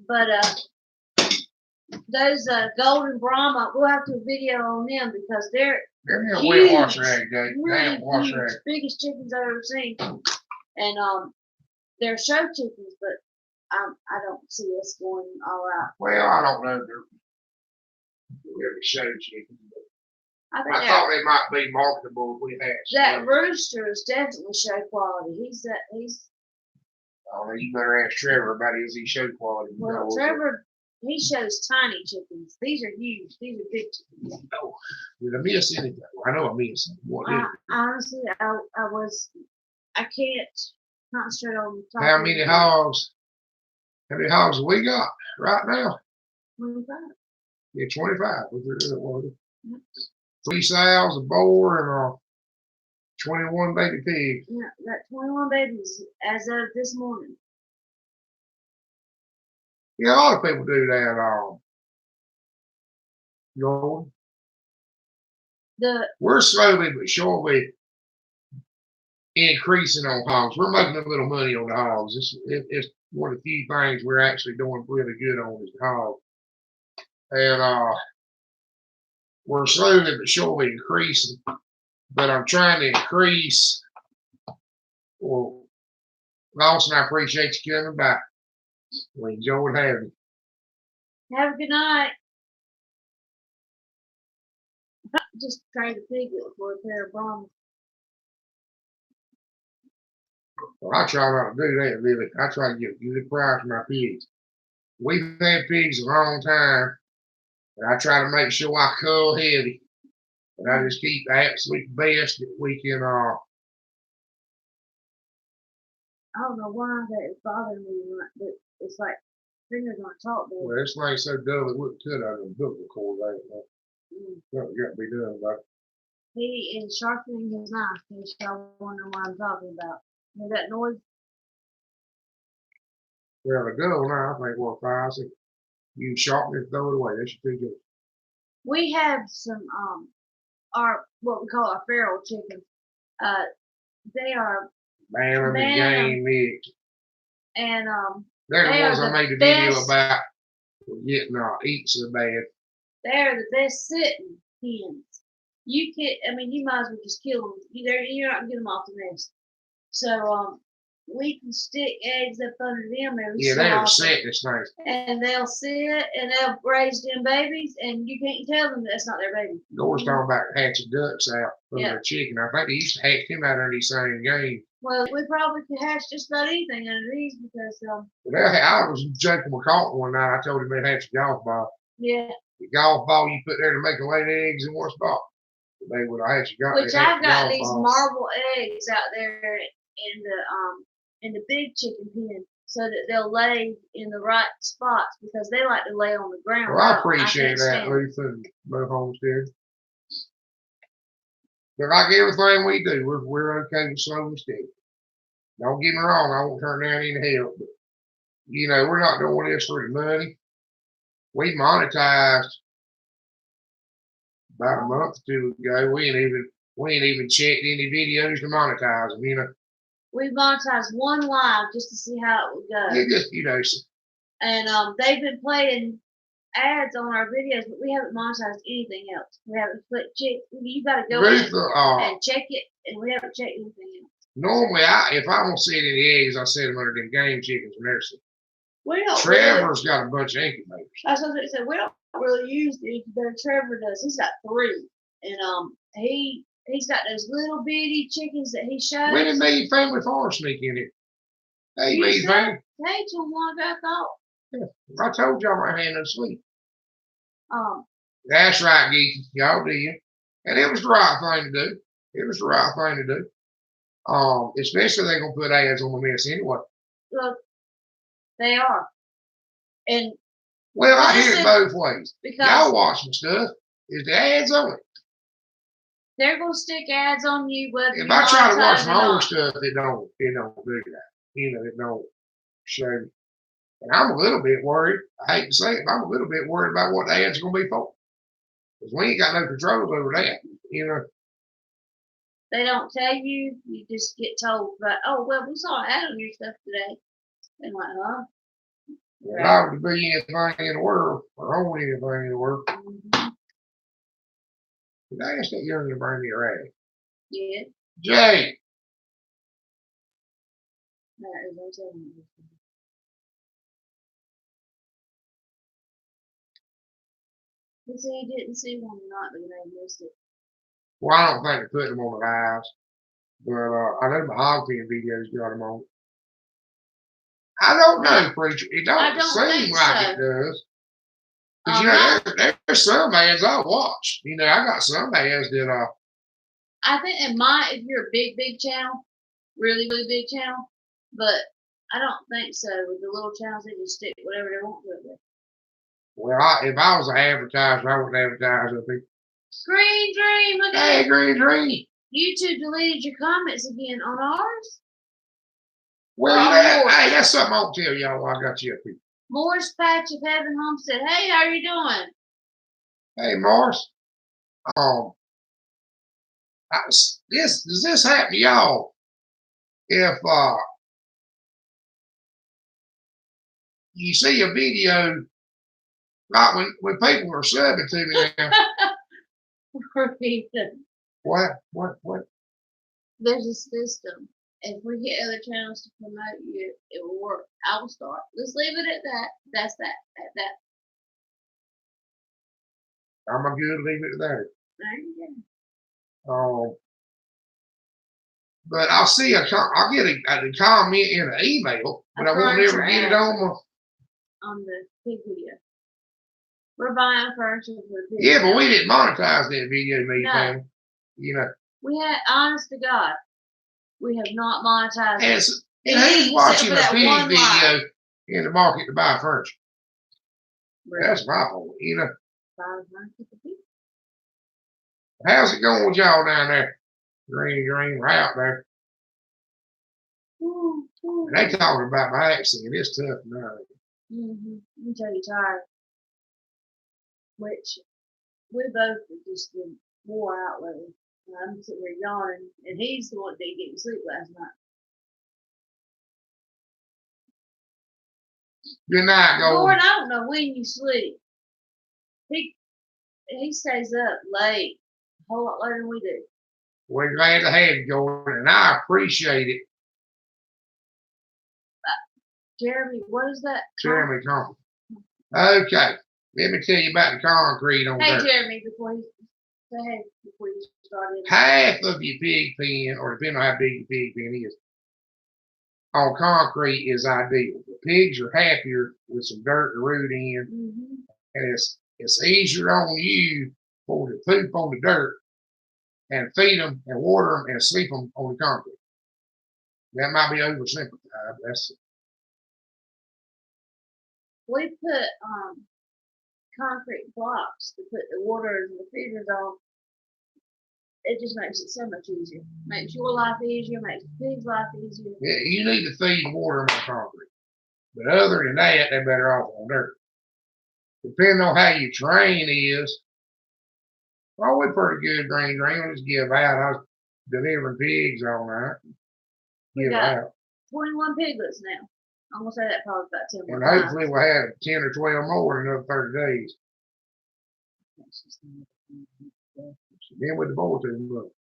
But those Golden Brahma, we'll have to do a video on them because they're huge, really huge, biggest chickens I've ever seen. And they're show chickens, but I don't see us going all out. Well, I don't know. They're really show chickens. I thought they might be marketable if we had. That rooster is definitely show quality. He's. Oh, you better ask Trevor about is he show quality. Well, Trevor, he shows tiny chickens. These are huge. These are big chickens. Oh, did I miss anything? I know I missed. What is it? Honestly, I can't concentrate on talking. How many hogs? How many hogs have we got right now? 25. Yeah, 25. 3 sows, a boar, and 21 baby pigs. Yeah, got 21 babies as of this morning. Yeah, a lot of people do that. You know, we're slowly but surely increasing on hogs. We're making a little money on the hogs. It's one of the few things we're actually doing really good on is the hog. And we're slowly but surely increasing. But I'm trying to increase. Well, Lawson, I appreciate you coming back. We enjoyed having you. Have a good night. just trade a piglet for a pair of Brahmas. Well, I try not to do that, really. I try to get a good price for my pigs. We've had pigs a long time, and I try to make sure I cull heavy. And I just keep the absolute best that we can. I don't know why that is bothering me, but it's like fingers on talk. Well, this thing's so dull it wouldn't cut out of the book record right now. Something got to be done about it. He is sharpening his knife, in case y'all wonder what I'm talking about. Hear that noise? Well, the dull now, I think, well, fire. So you sharpen it, throw it away. That's your two good. We have some our what we call our feral chickens. They are Bantam and game meat. and They're the they ones are I made the best. video about getting eating so bad. They're the best sitting hens. You can, I mean, you might as well just kill them. You're not gonna get them off the nest. So we can stick eggs up under them every Yeah, so they're often. set this thing. And they'll sit and they'll raise them babies, and you can't tell them that's not their baby. Gore's talking about hatching ducks out from Yeah. their chicken. I think they used to hatch them out under these same game. Well, we probably could hatch just about anything under these because I was joking with Colton one night. I told him they hatch a golf ball. yeah. The golf ball you put there to make them lay the eggs in one spot. They would hatch a golf. Which I've got these balls. marble eggs out there in the big chicken pen, so that they'll lay in the right spots because they like to lay on the ground. Well, I appreciate that, Luther and both Homestead. But like everything we do, we're okay with slow and steady. Don't get me wrong, I won't turn down any help, but you know, we're not doing this for the money. We monetized about a month or two ago. We ain't even checked any videos to monetize them, you know. We monetized one live just to see how it would go. You just, you know. And they've been playing ads on our videos, but we haven't monetized anything else. We haven't put check. You got to go in and check it, and we haven't checked anything else. Normally, if I don't see any eggs, I set them under them game chickens from nursery. We don't. Trevor's got a bunch of incubators. That's what I said. We don't really use the incubator. Trevor does. He's got 3, and he's got those little bitty chickens that he shows. When did me Family Farm sneak in it? Hey, you me family. Hey, to one I thought. Yeah, I told y'all my hand was sweet. That's right, geeky. Y'all did. And it was the right thing to do. It was the right thing to do. Especially they're gonna put ads on the mess anyway. Look, they are. And well, I hear it both ways. Because y'all watching stuff. Is the ads on it? They're gonna stick ads on you whether if I try to watch my own stuff, it don't do that. You know, it don't show. And I'm a little bit worried. I hate to say it, but I'm a little bit worried about what the ads are gonna be for. Because we ain't got no control over that, you know. They don't tell you. You just get told, but oh well, we saw an ad on your stuff today. And like, huh? If I were to be anything in the world, or own anything in the world, did I ask that young to bring me a rag? Yeah. Jay. He said he didn't see one tonight, but he missed it. Well, I don't think they're putting them on the lives. But I know the hog pen videos got them on. I don't know, preacher. It don't seem like it does. Because, you know, there's some ads I watch. You know, I got some ads that I think it might if you're a big channel, really big channel, but I don't think so. With the little channels, they just stick whatever they want to it with. Well, if I was an advertiser, I wouldn't advertise with people. Green Dream, look at Hey, Green Dream. YouTube deleted your comments again on ours. Well, hey, that's something I'll tell y'all while I got you up here. Morris Patch of Heaven Homestead. Hey, how are you doing? Hey, Morris. Does this happen to y'all? If you see a video, like when people are subbing to me now. What? There's a system. If we get other channels to promote you, it will work. I will start. Let's leave it at that. That's that. At that. I'm a good leave it there. There you But I'll see I'll get a comment in an email, but I won't furniture never get it ad on the pig video. We're buying furniture for the pig. Yeah, but we didn't monetize that video, me No. family. You know. We had, honest to God, we have not monetized it. And who's watching a that pig one video live. in the market to buy furniture? Really. That's my point. You know. Buying furniture for pig. How's it going with y'all down there? Green, we're out there. And they talking about my accent. It's tough now. I'm tell you, tired. Which we both have just been wore out lately. I'm sitting there yawning, and he's the one that didn't get to sleep last night. Good night, Lord, Gold. I don't know when you sleep. He stays up late, a whole lot later than we do. We're glad to have you, Gordon, and I appreciate it. Jeremy, what is that? Jeremy, come. Okay, let me tell you about the concrete on Hey, there. Jeremy, before you started. Half of your pig pen, or depending on how big your pig pen is, on concrete is ideal. The pigs are happier with some dirt to root in, and it's easier on you for to poop on the dirt and feed them and water them and sleep them on the concrete. That might be oversimplified. That's We put concrete blocks to put the water and the feeders on. It just makes it so much easier. Makes your life easier, makes the pig's life easier. Yeah, you need to feed water on concrete. But other than that, they're better off on dirt. Depending on how your train is, well, we're pretty good green. We just give out. I was delivering pigs all night. We got 21 piglets now. I'm going to say that probably about 10 more And hopefully we'll have 10 or 12 more in another 30 days. Then with the boy too much.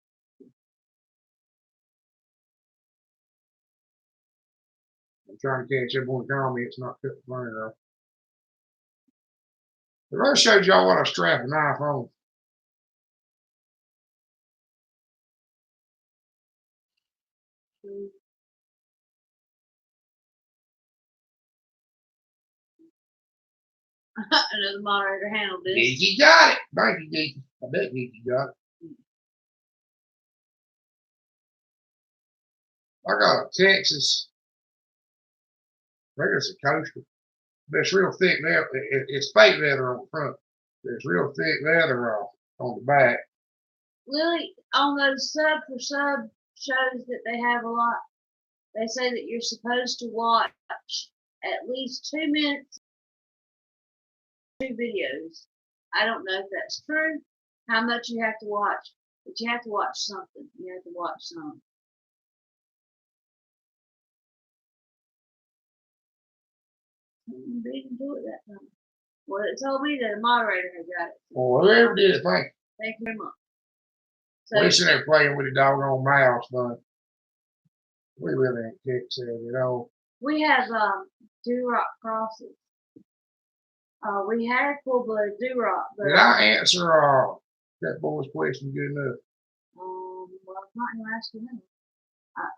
I'm trying to catch up on the comments, not cut the phone off. If I showed y'all what I strap a knife on. Another moderator handled this. Geeky got it. Thank you, Geeky. I bet Geeky got it. I got a Texas. I think it's a coaster. But it's real thick leather. It's fake leather on the front. There's real thick leather on the back. Lily, on those sub for sub shows that they have a lot, they say that you're supposed to watch at least 2 minutes, 2 videos. I don't know if that's true, how much you have to watch, but you have to watch something. You have to watch some. They didn't do it that time. Well, it told me that a moderator had got it. Well, whoever did it, Thank you very much. So, we sitting there playing with the doggone mouse, but we really ain't kicked it at all. We have Durock crosses. We had full-blood Durock. Did I answer that boy's question good enough? Well, it's not him asking me.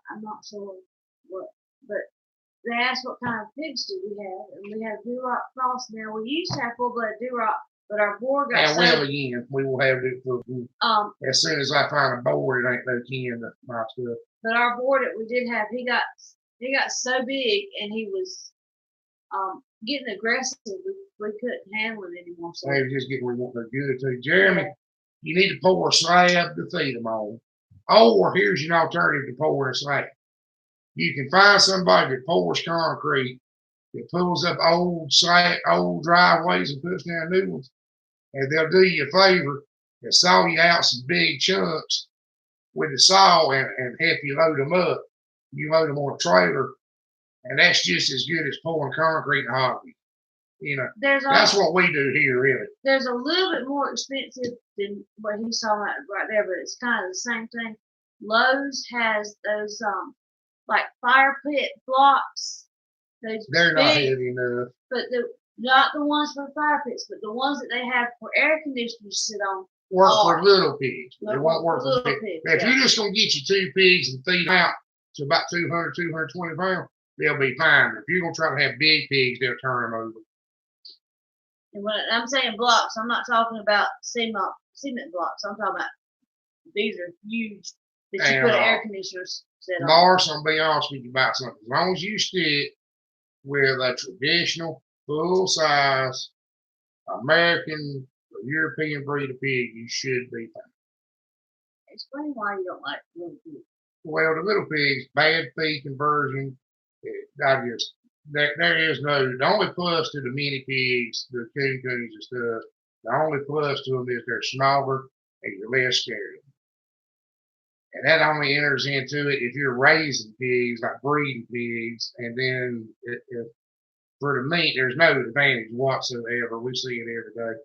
I'm not sure what, but they asked what kind of pigs do we have, and we have Durock cross now. We used to have full-blood Durock, but our board got and will again. We will have it for as soon as I find a board, it ain't no kin to my stuff. But our board that we did have, he got so big, and he was getting aggressive. We couldn't handle it anymore. So they were just getting where we want their good too. Jeremy, you need to pour a slab to feed them on. Or here's an alternative to pouring a slab. You can find somebody that pours concrete, that pulls up old driveways and puts down new ones, and they'll do you a favor and saw you out some big chunks with the saw and help you load them up. You load them on a trailer, and that's just as good as pouring concrete in a hobby. You know, that's what we do here, really. There's a little bit more expensive than what he saw right there, but it's kind of the same thing. Lowe's has those like fire pit blocks. They're not heavy enough. But not the ones for fire pits, but the ones that they have for air conditioners to sit on. work for Are. little pigs. They They'll won't work for little big. pigs, Now, if yeah. you're just gonna get you 2 pigs and feed them out to about 200, 220 pounds, they'll be fine. If you're gonna try to have big pigs, they'll turn them over. And when I'm saying blocks, I'm not talking about cement blocks. I'm talking about these are huge that you And, put air conditioners set on. Mars, I'm gonna be honest with you about something. As long as you stick with a traditional, full size American or European breed of pig, you should be fine. Explain why you don't like little pigs. Well, the little pigs, bad feed conversion. There is no, the only plus to the mini pigs, the coon coonies and stuff, the only plus to them is they're smaller and you're less scared. And that only enters into it if you're raising pigs, like breeding pigs, and then for the meat, there's no advantage whatsoever. We see it every day.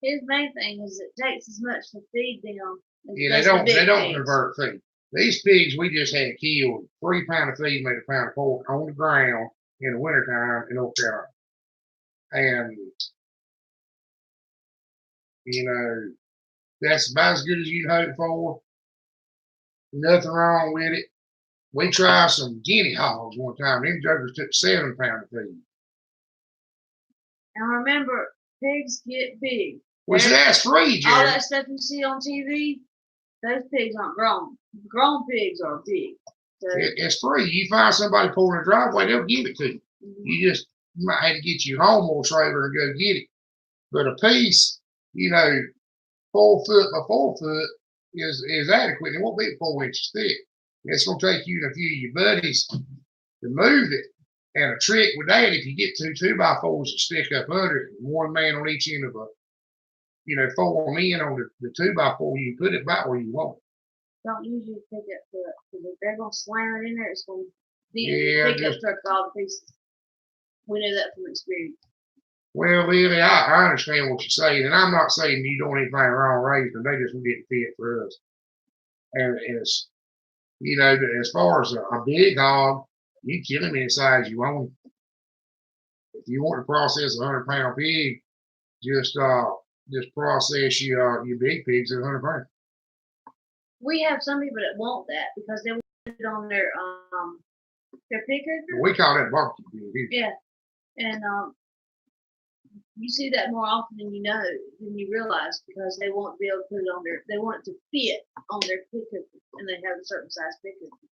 His main thing is it takes as much to feed them. Yeah, they don't convert feed. These pigs we just had killed 3 pounds of feed made a pound of pork on the ground in the wintertime in North Carolina. And that's about as good as you'd hope for. Nothing wrong with it. We tried some guinea hogs one time. Them jokers took 7 pounds of feed. And remember, pigs get big. Well, see, that's free, Jerry. All that stuff you see on TV, those pigs aren't grown. Grown pigs are big. So, it's free. You find somebody pulling a driveway, they'll give it to you. You might have to get you a lawnmower trailer and go get it. But a piece, 4 foot by 4 foot is adequate. It won't be 4 inches thick. It's going to take you and a few of your buddies to move it. And a trick with that, if you get 2 2x4s that stick up under it, one man on each end of 4 men on the 2x4, you put it back where you want it. Don't usually pick up the, because if they're going to slam it in there, it's going to be pick up truck all the pieces. We know that from experience. Well, Lily, I understand what you're saying, and I'm not saying you don't anything wrong raising them. They just don't get fit for us. And it's, as far as a big hog, you kill him any size you want. If you want to process a 100-pound pig, just process your big pigs at 100 pounds. We have some people that want that because they want it on their pig cooker. We call that barbecue pig. Yeah, and you see that more often than you realize, because they want to be able to put it on they want it to fit on their pig cooker, and they have a certain size pig cooker,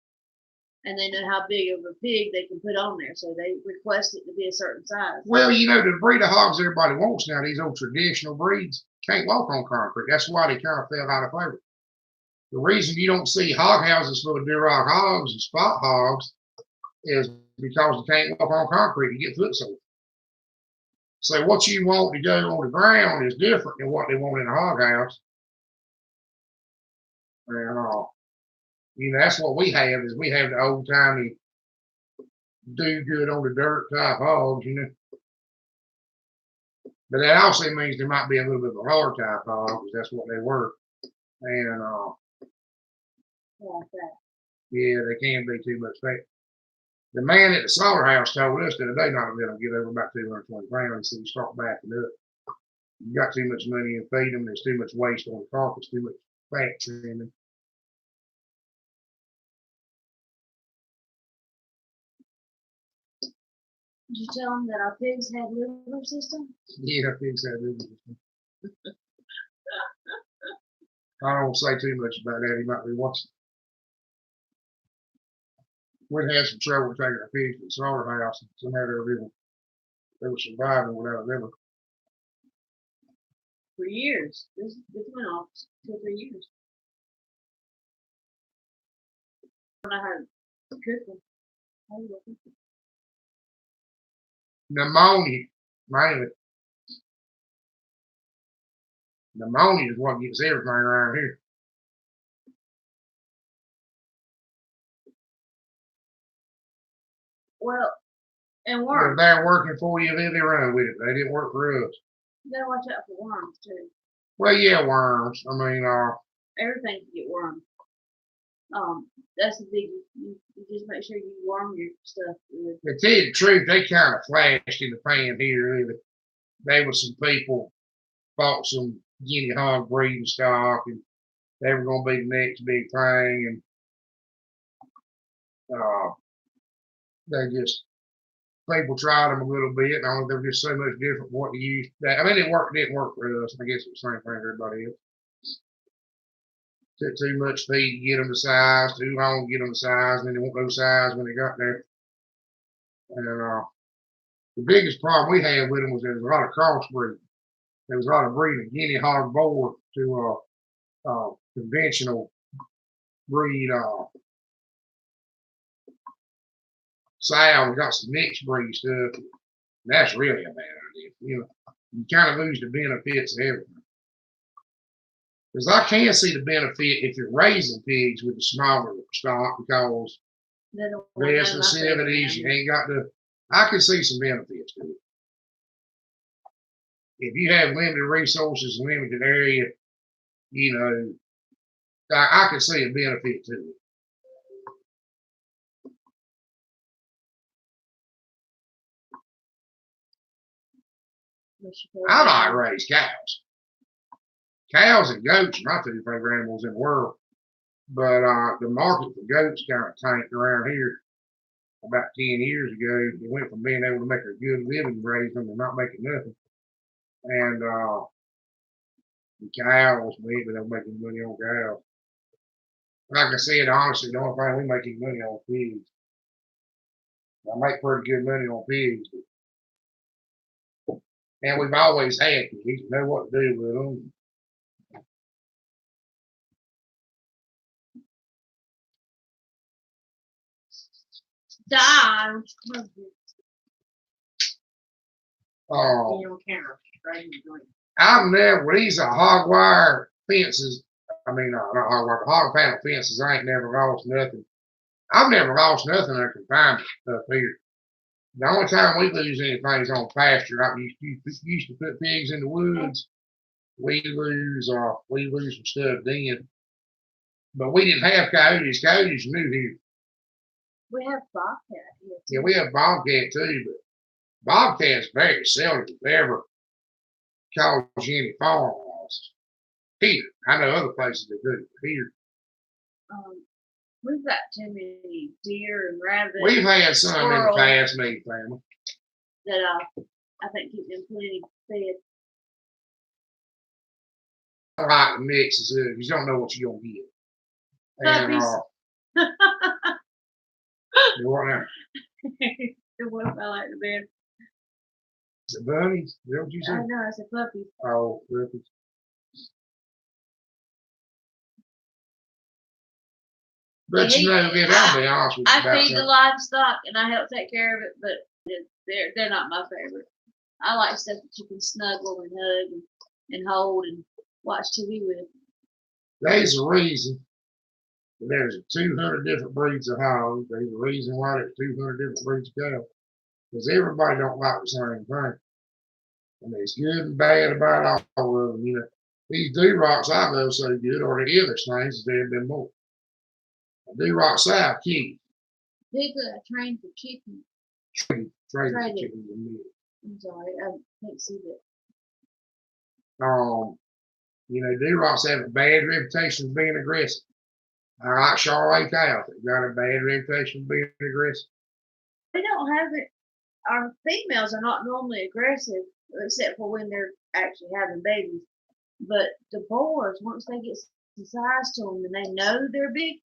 and they know how big of a pig they can put on there, so they request it to be a certain size. Well, the breed of hogs everybody wants now, these old traditional breeds, can't walk on concrete. That's why they kind of fell out of favor. The reason you don't see hog houses full of Duroc hogs and spot hogs is because they can't walk on concrete and get foot sore. So what you want to go on the ground is different than what they want in a hog house. And that's what we have, is we have the old timey do good on the dirt type hogs, But that also means there might be a little bit of a hard type hog, because that's what they were. And yeah, they can be too much fat. The man at the slaughterhouse told us that they not going to get over about 220 pounds, so you start backing up. You got too much money in feed them. There's too much waste on the carcass, too much fat trimming. Did you tell them that our pigs had liver system? Yeah, pigs have liver system. I don't say too much about that. He might be watching. We'd had some trouble taking our pigs to the slaughterhouse, and somehow they were surviving without a liver. For years. This went on 2 or 3 years. When I had cooking. Pneumonia, mainly. Pneumonia is what gets everything around here. Well, and worms. If they're working for you, then they run with it. They didn't work for us. You gotta watch out for worms too. Well, yeah, worms. I mean, everything can get worms. That's the biggie. You just make sure you worm your stuff. To tell you the truth, they kind of flashed in the pan here. There was some people bought some guinea hog breeding stock, and they were going to be the next big thing, and they just people tried them a little bit. And I don't know, they're just so much different from what they used. I mean, it didn't work for us. I guess it was the same thing for everybody else. Took too much feed to get them to size, too long to get them to size, and then they won't no size when they got there. And the biggest problem we had with them was there was a lot of crossbreeding. There was a lot of breeding guinea hog boar to conventional breed sow. We got some mixed breed stuff. That's really a bad idea. You kind of lose the benefits of everything. Because I can see the benefit if you're raising pigs with the smaller stock, because the exclusivities, you ain't got the. I can see some benefits to it. If you have limited resources, limited area, I can see a benefit to it. I like to raise cows. Cows and goats are my two favorite animals in the world. But the market for goats kind of tanked around here about 10 years ago. It went from being able to make a good living raising them to not making nothing. And the cows, maybe they're making money on cows. Like I said, honestly, the only thing we making money on pigs. I make pretty good money on pigs. And we've always had pigs. We know what to do with them. Die. I've never, these are hog wire fences. I mean, not hog wire, hog panel fences. I ain't never lost nothing. I've never lost nothing in confinement up here. The only time we lose anything is on pasture. I used to put pigs in the woods. We lose some stuff then. But we didn't have coyotes. Coyotes new here. We have bobcat here. Yeah, we have bobcat too, but bobcats very seldom if ever cause you any farm loss. Here, I know other places that do. Here, we've got too many deer and rabbits. We've had some in the past, me family. That I think keep them plenty fed. I like the mixes up. You don't know what you're gonna get. And what now? What if I like the bed? The bunnies? Is that what you said? No, I said puppies. Oh, puppies. But I'll be honest with you. I feed the livestock and I help take care of it, but they're not my favorite. I like stuff that you can snuggle and hug and hold and watch TV with. There's a reason. There's 200 different breeds of hogs. There's a reason why there's 200 different breeds of cows. Because everybody don't like the same thing. And there's good and bad about all of them. These Durocks I love so good are the illest things there have been more. A Durock sow key. Pig that I trained for chicken. Trained for chicken. I'm sorry, I can't see that. Durocks have a bad reputation of being aggressive. I like Charolais cows. They've got a bad reputation of being aggressive. They don't have it. Our females are not normally aggressive, except for when they're actually having babies. But the boars, once they get some size to them and they know they're big,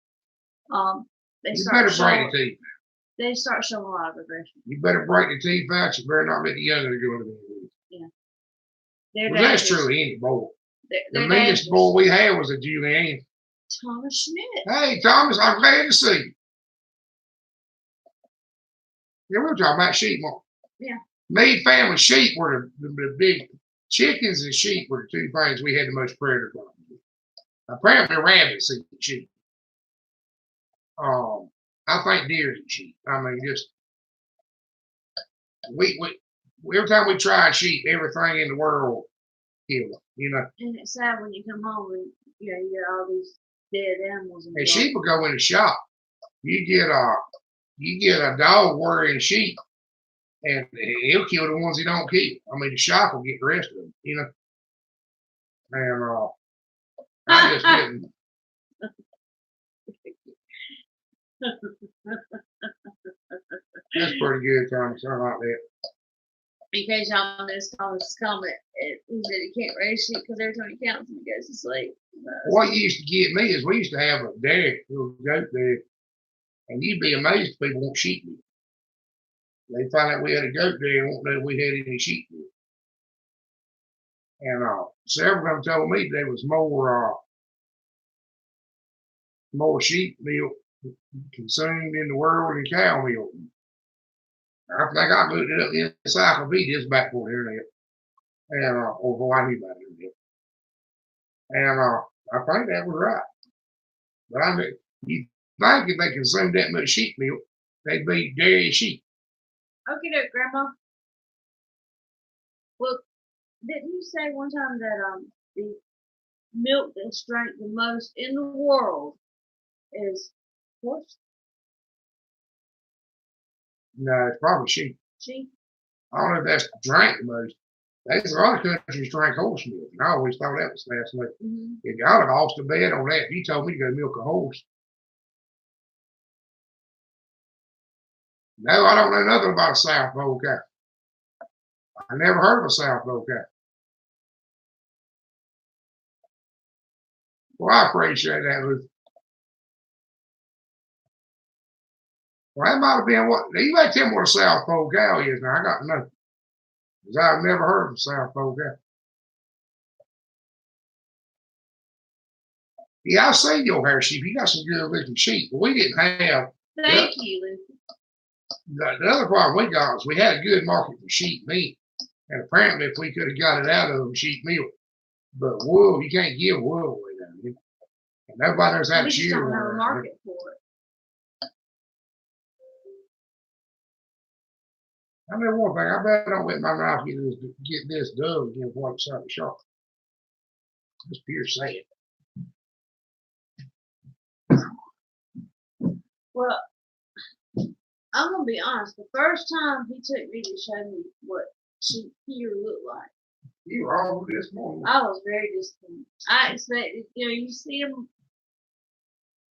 they start showing a lot of aggression. You better break the teeth out. You better not let the younger go into the woods. Yeah. That's true of any boar. The meanest boar we had was a Julian. Thomas Schmidt. Hey, Thomas, I'm glad to see you. Yeah, we were talking about sheep, Mark. Yeah. Me, family, sheep were the big. Chickens and sheep were the two things we had the most predator problems with. Apparently, rabbits eat sheep. I think deer eat sheep. I mean, just we every time we tried sheep, everything in the world killed them. And it's sad when you come home and you get all these dead animals. And sheep will go in the shop. You get a dog worrying sheep, and he'll kill the ones he don't kill. I mean, the shop will get the rest of them. And I just didn't. That's pretty good, Tommy, something like that. In case y'all missed Thomas' comment, he said he can't raise sheep because every time he counts them, he goes to sleep. What used to get me is we used to have a dairy, little goat dairy, and you'd be amazed if people want sheep milk. They'd find out we had a goat dairy and won't know if we had any sheep milk. And several of them told me there was more sheep milk consumed in the world than cow milk. I think I looked it up in the encyclopedia back before the internet, and or before I knew about the internet. And I think that was right. But I mean, you think if they consumed that much sheep milk, they'd be dairy sheep. Okay, Grandma. Well, didn't you say one time that the milk that's drank the most in the world is horse? No, it's probably sheep. Sheep? I don't know if that's drank the most. There's a lot of countries drink horse milk, and I always thought that was fascinating. Mm-hmm. If y'all had lost a bet on that, if you told me to go milk a horse. No, I don't know nothing about a South Pole cow. I never heard of a South Pole cow. Well, I appreciate that, Ruth. Well, that might have been what you might tell me what a South Pole cow is. Now I got to know, because I've never heard of a South Pole cow. Yeah, I've seen your hair sheep. You got some good looking sheep, but we didn't have. Thank you, Lucy. The other problem we got was we had a good market for sheep meat, and apparently if we could have got it out of them, sheep milk. But wool, you can't give wool away down here. And nobody knows how We to just shear don't have a one. market for it. I know one thing. I bet I don't let my knife get this dove again before I start the shop. It's pure sad. Well, I'm gonna be honest. The first time he took me to show me what sheep here looked like, You were all over this morning. I was very disappointed. I expected, you see them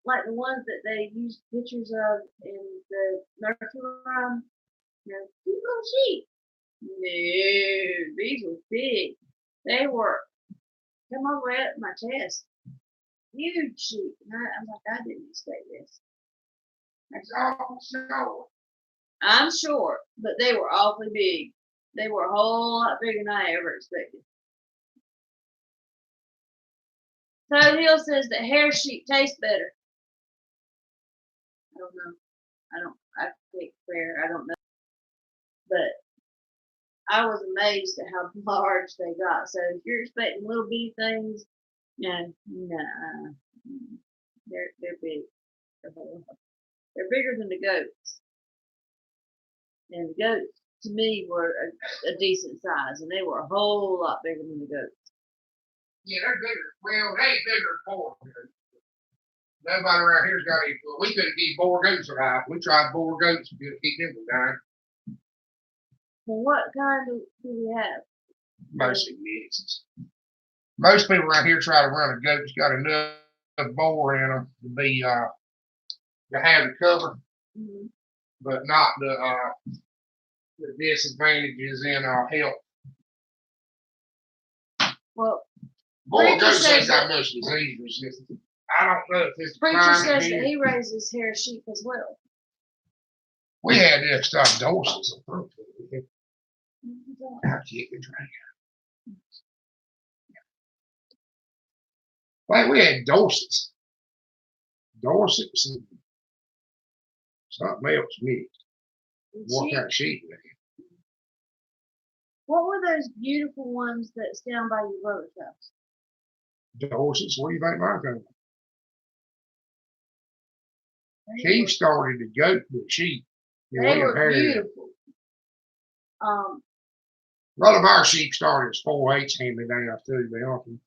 like the ones that they use pictures of in the nursery rhyme. These little sheep. No, these were big. They were come all the way up my chest. Huge sheep. And I'm like, I didn't expect this. I'm sure, but they were awfully big. They were a whole lot bigger than I ever expected. Toad Hill says that hair sheep taste better. I don't know. I think fair. I don't know. But I was amazed at how large they got. So if you're expecting little bitty things, no, they're big. They're bigger than the goats. And the goats, to me, were a decent size, and they were a whole lot bigger than the goats. Yeah, they're bigger. Well, they ain't bigger than Boer goats. Nobody around here's got any. Well, we couldn't keep Boer goats alive. We tried Boer goats to keep them from dying. Well, what kind do we have? Mostly mixes. Most people around here try to run a goat that's got enough Boer in them to be to have the cover, but not the disadvantages in health. Well, Boer goats ain't got much disease resistance. I don't know if it's Preacher says that he raises hair sheep as well. We had this stuff Dorsey's. I can't drink. Like we had Dorsey's. Dorsey's and something else mixed. What kind of sheep they had? What were those beautiful ones that's down by your brother's house? Dorsey's. What do you think mine came from? She started the goat with sheep. They were beautiful. A lot of our sheep started as 4-H hand-me-downs too, they often.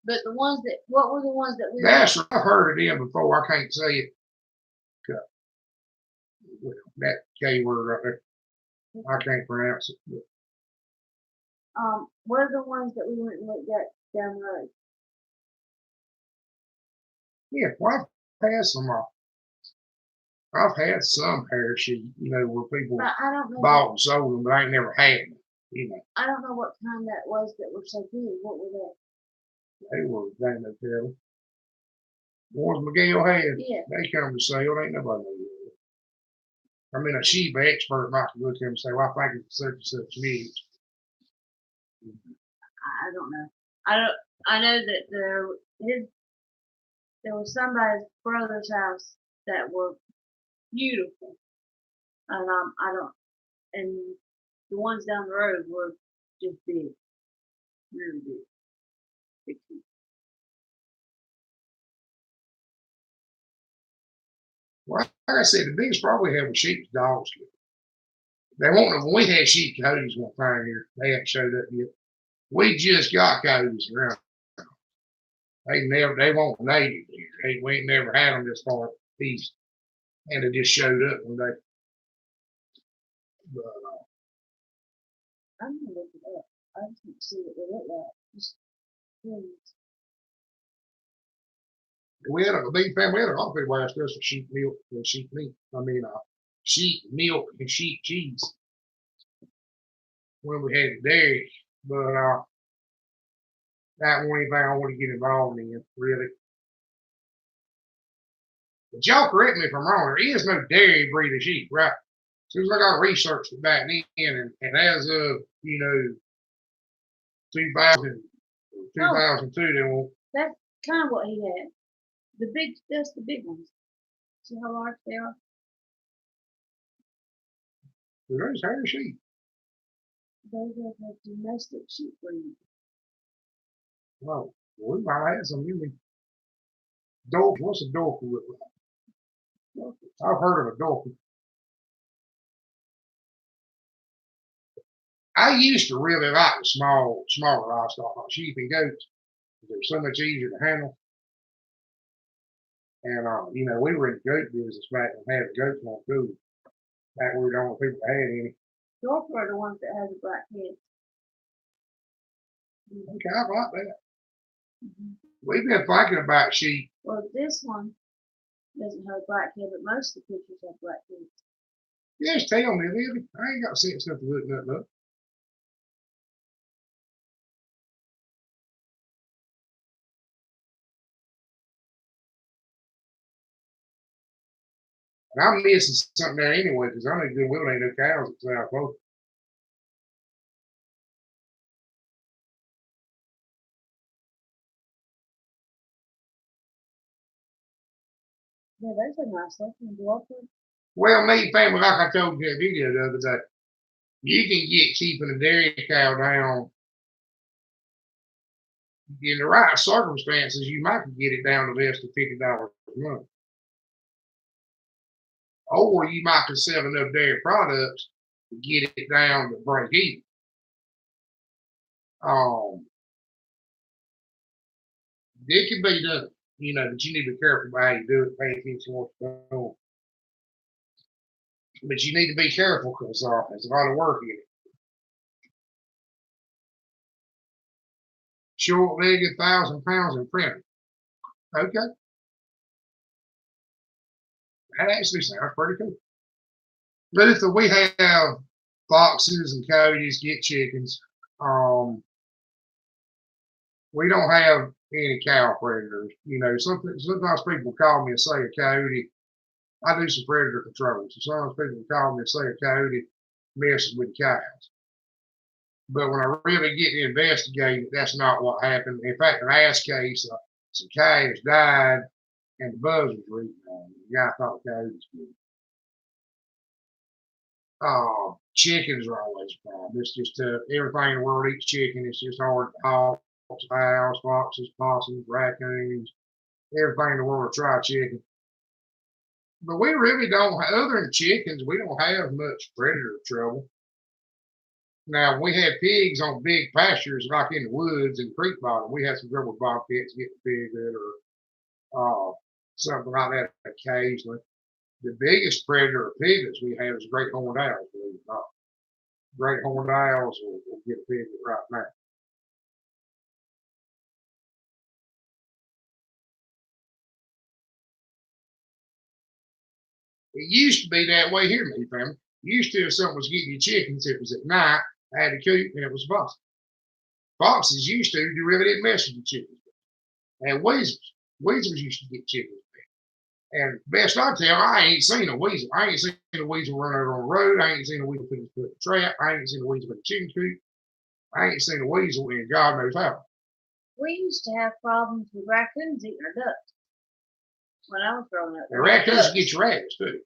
But the ones that, what were the ones that we? That's I've heard of them before. I can't say it. That K word right there. I can't pronounce it. What are the ones that we went and looked at down the road. Yeah, well, I've had some parachute, where people But I don't know. bought and sold them, but I ain't never had them. I don't know what kind that was that were so big. What were they? They were dang no telling. The ones Miguel had, Yeah. they come to sale. Ain't nobody know. I mean, a sheep expert might look at them and say, "Well, I think it's such and such meat." I don't know. I know that there was somebody's brother's house that were beautiful, and I don't. And the ones down the road were just big, really big. Big. Well, like I said, the biggest problem we had with sheep is dogs. They won't. When we had sheep coyotes one time here, they hadn't showed up yet. We just got coyotes around. They won't native here. We ain't never had them this far east, and they just showed up one day. But, I'm gonna look it up. I just want to see what they look like. Just curious. we had a big family. We had a lot of people ask us for sheep milk and sheep meat. I mean, sheep milk and sheep cheese when we had the dairy. But that one anything I want to get involved in, really. But y'all correct me if I'm wrong. There is no dairy breed of sheep, right? As soon as I got researched it back then, and as of 2000, 2002, they won't. That's kind of what he had. That's the big ones. See how large they are? There's hairy sheep. Those are the domestic sheep breed. Well, we might have some really dolphin. What's a dolphin look like? I've heard of a dolphin. I used to really like the smaller livestock like sheep and goats. They're so much easier to handle. And we were in the goat business back when having goats on food. Back when we were the only people that had any. Dolphin are the ones that have the black heads. Okay, I like that. Mm-hmm. We've been thinking about sheep. Well, this one doesn't have a black head, but most of the pictures have black heads. Just tell me, Lily. I ain't got sense enough to look nothing up. And I'm missing something there anyway, because I know good well ain't no cows at South Florida. Yeah, those are nice looking. Dolphin. Well, me family, like I told you in that video the other day, you can get keeping a dairy cow down in the right circumstances. You might get it down to less than $50 a month, or you might can sell enough dairy products to get it down to break even. It can be done, but you need to be careful about how you do it, pay attention to what's going on. But you need to be careful because there's a lot of work in it. Short legged, 1,000 pounds in print. Okay. That actually sounds pretty cool. But if we have foxes and coyotes get chickens, we don't have any cow predators. Sometimes people call me and say a coyote. I do some predator control. So sometimes people call me and say a coyote messes with cows. But when I really get to investigate, that's not what happened. In fact, in the last case, some cows died and the buzzards were eating on them. The guy thought coyotes good. Chickens are always a problem. It's just everything in the world eats chicken. It's just hard. Hogs, owls, foxes, possums, raccoons, everything in the world will try chicken. But we really don't, other than chickens, we don't have much predator trouble. Now, we had pigs on big pastures, like in the woods and creek bottom. We had some trouble with bobcats getting pigs in or something like that occasionally. The biggest predator of piglets we have is great horned owls, believe it or not. Great horned owls will get a piglet right now. It used to be that way here, me family. Used to, if something was getting you chickens, it was at night. I had to cook, and it was a fox. Foxes used to, you really didn't mess with the chickens. And weasels. Weasels used to get chickens. And best I tell, I ain't seen a weasel. I ain't seen a weasel run out on the road. I ain't seen a weasel put a trap. I ain't seen a weasel put a chicken coop. I ain't seen a weasel in God knows how. We used to have problems with raccoons eating our ducks when I was growing up. And raccoons get your rabbits too.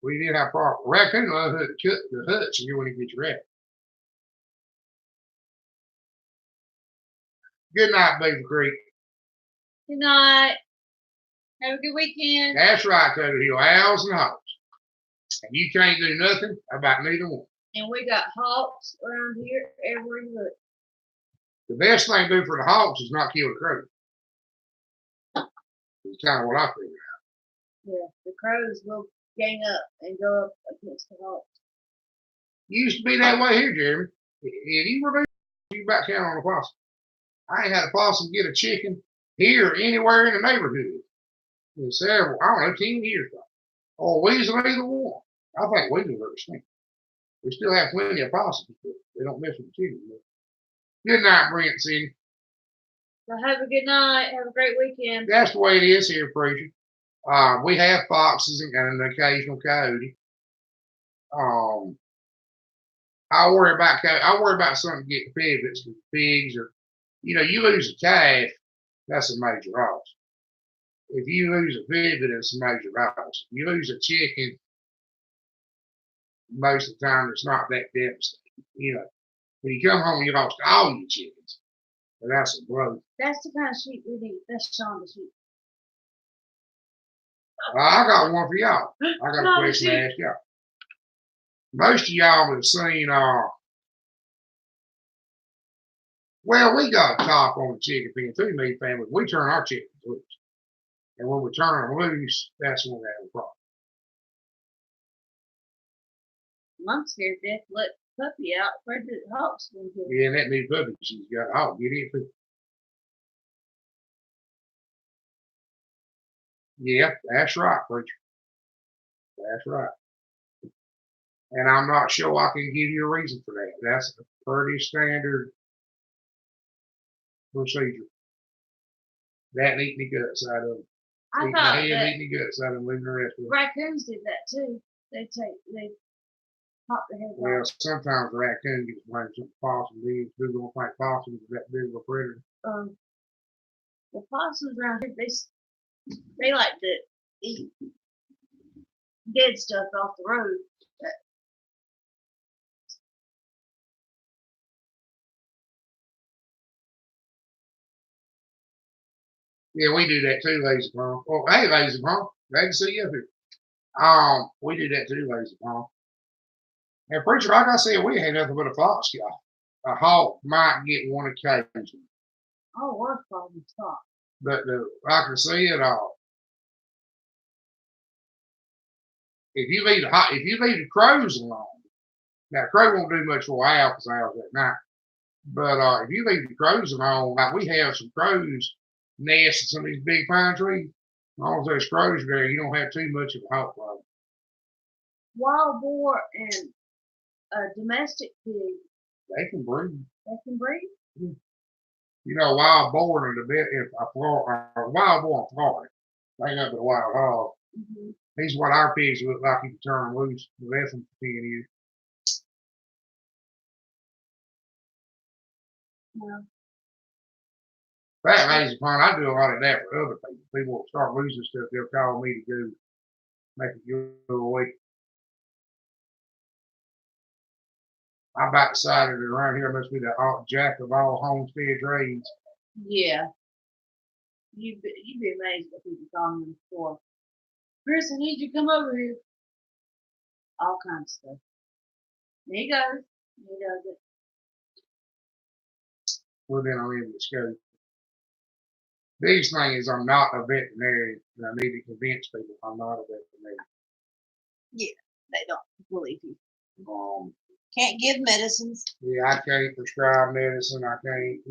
We did have problems. Raccoon will cut the huts and you want to get your rabbit. Good night, Beaver Creek. Good night. Have a good weekend. That's right, Cody Hill. Owls and hawks. And you can't do nothing about neither one. And we got hawks around here everywhere you look. The best thing to do for the hawks is not kill the crow. It's kind of what I figured out. Yeah, the crows will gang up and go up against the hawks. Used to be that way here, Jeremy. If you were you about count on a possum. I ain't had a possum get a chicken here anywhere in the neighborhood. In several, I don't know, 10 years ago. Or weasel either one. I think weasels are extinct. We still have plenty of possums, but they don't mess with the chickens. Good night, Brent City. So have a good night. Have a great weekend. That's the way it is here, preacher. We have foxes and an occasional coyote. I worry about something getting pivots with pigs, or you lose a calf, that's a major loss. If you lose a pivot, it's a major loss. If you lose a chicken, most of the time it's not that devastating. When you come home, you lost all your chickens. But that's a blow. That's the kind of sheep we need. That's Shonda's sheep. I got one for y'all. I got a question to ask y'all. Most of y'all have seen, well, we got a top on the chicken pen too, me family. We turn our chickens loose. And when we turn them loose, that's when we have a problem. I'm scared to death to let the puppy out. Afraid that the hawk's going to get it. Yeah, and that new puppy she's got, I'll get it too. Yeah, that's right, preacher. That's right. And I'm not sure I can give you a reason for that. That's a pretty standard procedure. That and eating the guts out of them. I Eating the thought head, that eating the guts out of them, leaving the rest of them. raccoons did that too. They pop the head Well, off. sometimes the raccoon gets blamed for possum being who's gonna think possums is that big of a predator. The possums around here, they like to eat dead stuff off the road. Yeah, we do that too, Lazy Pond. Oh, hey, Lazy Pond. Glad to see you up here. We do that too, Lazy Pond. And preacher, like I said, we ain't nothing but a fox guy. A hawk might get one occasion. Oh, what problem stop? But I can see it all. If you leave the crows alone, now crow won't do much for owl because owls at night. But if you leave the crows alone, like we have some crows nests in some of these big pine trees. As long as there's crows there, you don't have too much of a hawk problem. Wild boar and a domestic pig, They can breed. they can breed. Wild boar and a wild boar in Florida, they ain't nothing but a wild hog. Mm-hmm. He's what our pigs look like if you turn them loose. We left them for 10 years. Yeah. That Lazy Pond, I do a lot of that for other people. People will start losing stuff, they'll call me to go make it go away. I about decided that around here must be the jack of all homestead trades. Yeah. You'd be amazed what people call me for. Chris, I need you to come over here. All kinds of stuff. There he goes. He does it. Well, then I'm able to scope. Biggest thing is I'm not a veterinarian, and I need to convince people I'm not a veterinarian. Yeah, they don't believe you. Can't give medicines. Yeah, I can't prescribe medicine. I can't,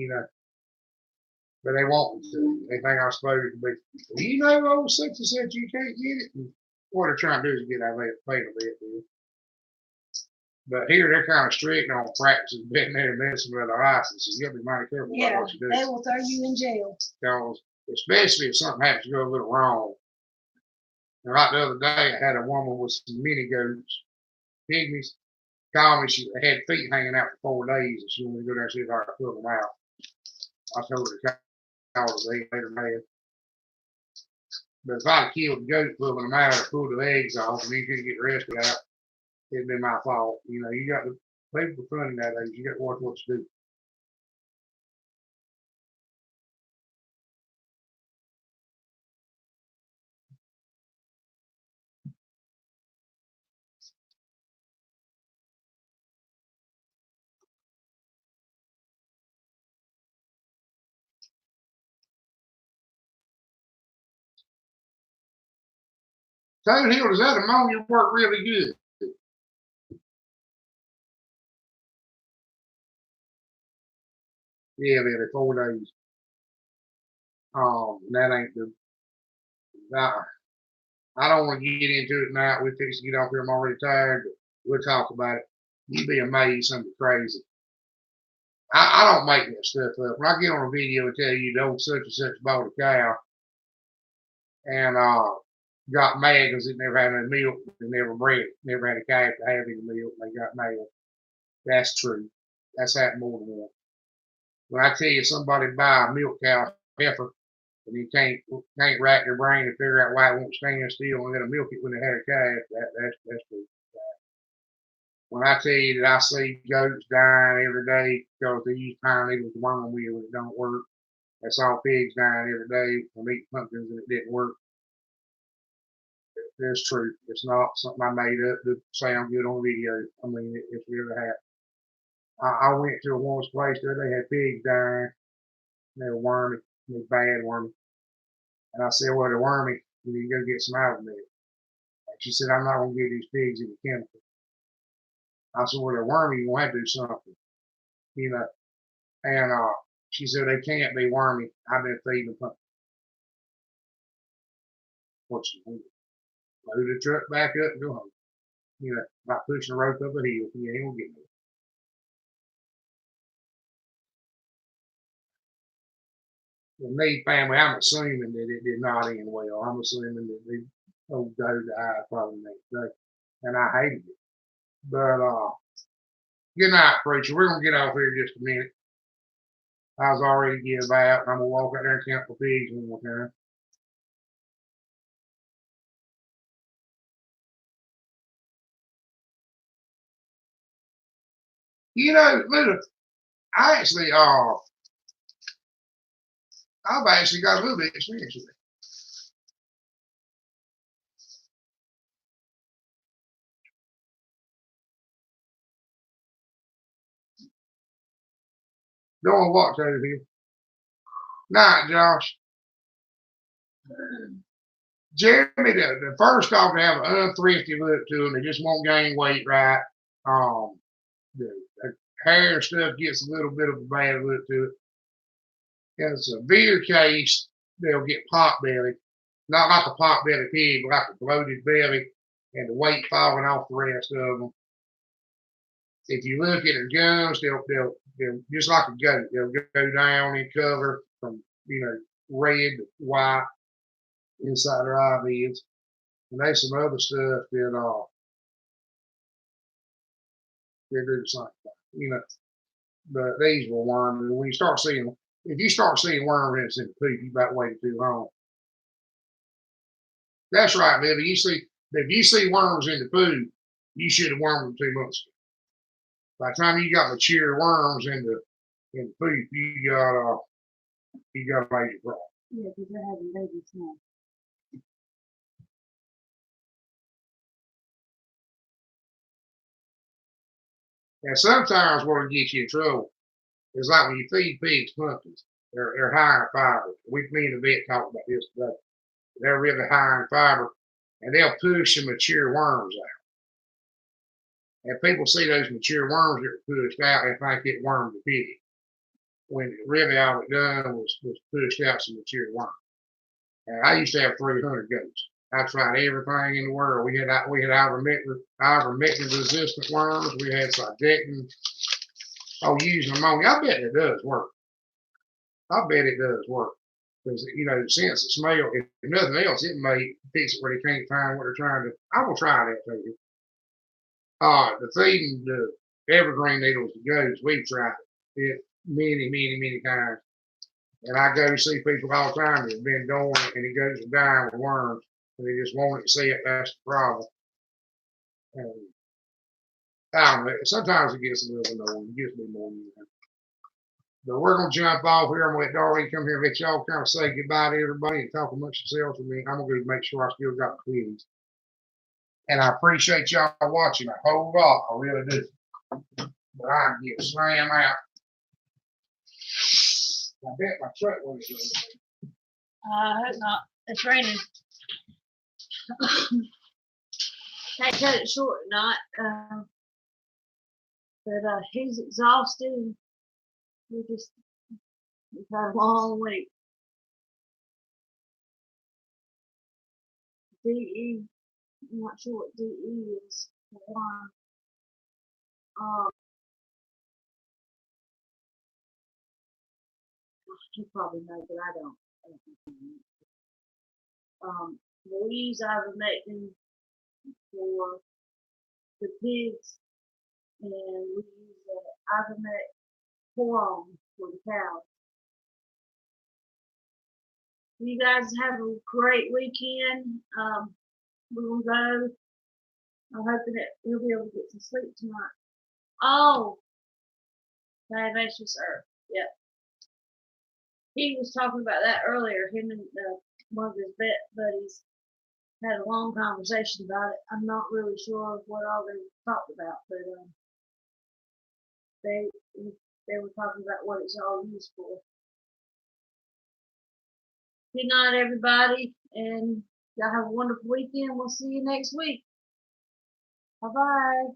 but they want me to. They think I'm supposed to be. Well, old such and such, you can't get it. And what they're trying to do is get out of paying a bit, dude. But here they're kind of strict on practices being there messing with our licenses. You gotta be mighty careful about Yeah, what you do. they will throw you in jail. Because especially if something happens to go a little wrong. And right the other day, I had a woman with some mini goats, pygmies, call me. She had feet hanging out for 4 days, and she wanted to go down and see if I could pull them out. I told her to call her. They made her mad. But if I'd killed the goat pulling them out or pulled the legs off, and he couldn't get the rest of it out, it'd been my fault. You know, you got to people are funny nowadays. You got to watch what you do. Toad Hill, does that ammonia work really good? Yeah, they're 4 days. That ain't the. I don't want to get into it now. We're fixing to get off here. I'm already tired, but we'll talk about it. You'd be amazed, something crazy. I don't make that stuff up. When I get on a video and tell you the old such and such bought a cow and got mad because it never had any milk, it never bred, never had a calf to have any milk, and they got mad. That's true. That's happened more than once. When I tell you somebody buy a milk cow heifer and you can't rack their brain and figure out why it won't stand still and let milk it when it had a calf, that's true. When I tell you that I see goats dying every day because they use pine needles to worm wheel and it don't work, I saw pigs dying every day from eating pumpkins and it didn't work. It's true. It's not something I made up to sound good on video. I mean, it's really happened. I went to a woman's place there. They had pigs dying. They were wormy. They were bad wormy. And I said, well, they're wormy. You need to go get some out of them. And she said, I'm not going to give these pigs any chemical. I said, well, they're wormy. You're going to have to do something. You know. And she said, they can't be wormy. I've been feeding them pumpkin. What's the deal? Load the truck back up and go home. You know, like pushing a rope up a hill. You ain't going to get me. The Meade family, I'm assuming that it did not end well. I'm assuming that the old doe died probably next day. And I hated it. But good night, preacher. We're gonna get off here in just a minute. I was already give out, and I'm gonna walk out there and count the pigs one more time. You know, look, I actually I've actually got a little bit of experience with it. Don't walk over here. Night, Josh. Jeremy, the first off, they have an unthrifty look to them. They just won't gain weight right. The hair and stuff gets a little bit of a bad look to it. In a severe case, they'll get pot belly. Not like a pot belly pig, but like a bloated belly and the weight falling off the rest of them. If you look at their gums, they'll just like a goat. They'll go down in color from red to white inside their eyelids. And there's some other stuff that they do the same thing. But these were worms. When you start seeing, if you start seeing worms and it's in the poop, you about waited too long. That's right, Livy. If you see worms in the food, you should have wormed them 2 months ago. By the time you got mature worms in the food, you got a major problem. Yeah, because they're having babies now. And sometimes what'll get you in trouble is like when you feed pigs pumpkins, they're high in fiber. Me and the vet talked about this today. They're really high in fiber, and they'll push the mature worms out. And people see those mature worms that are pushed out and think it wormed the pig. When really all it done was pushed out some mature worms. And I used to have 300 goats. I tried everything in the world. We had ivermectin resistant worms. We had Sydectin. Oh, using ammonia. I bet it does work. I bet it does work. Because, since the smell, if nothing else, it may fix it where they can't find what they're trying to. I will try that too. The feeding the evergreen needles to goats, we've tried it many, many, many times. And I go see people all the time that's been doing it and it goes to dying with worms. And they just want it to see it. That's the problem. And I don't know. Sometimes it gets a little annoying. It gets me more than that. But we're going to jump off here. I'm going to let Darlene come here and let y'all kind of say goodbye to everybody and talk amongst yourselves with me. I'm going to go make sure I still got the queens. And I appreciate y'all watching a whole lot. I really do. But I'm getting slammed out. I bet my truck was good. I hope not. It's raining. I cut it short tonight. But he's exhausted. We've had a long week. DE, I'm not sure what DE is. You probably know, but I don't. We use ivermectin for the pigs, and we use ivermectin for the cows. You guys have a great weekend. We're gonna go. I'm hoping that you'll be able to get some sleep tonight. Oh, Dionysius Earth. Yep. He was talking about that earlier. Him and one of his vet buddies had a long conversation about it. I'm not really sure what all they talked about, but they were talking about what it's all used for. Good night, everybody, and y'all have a wonderful weekend. We'll see you next week. Bye bye.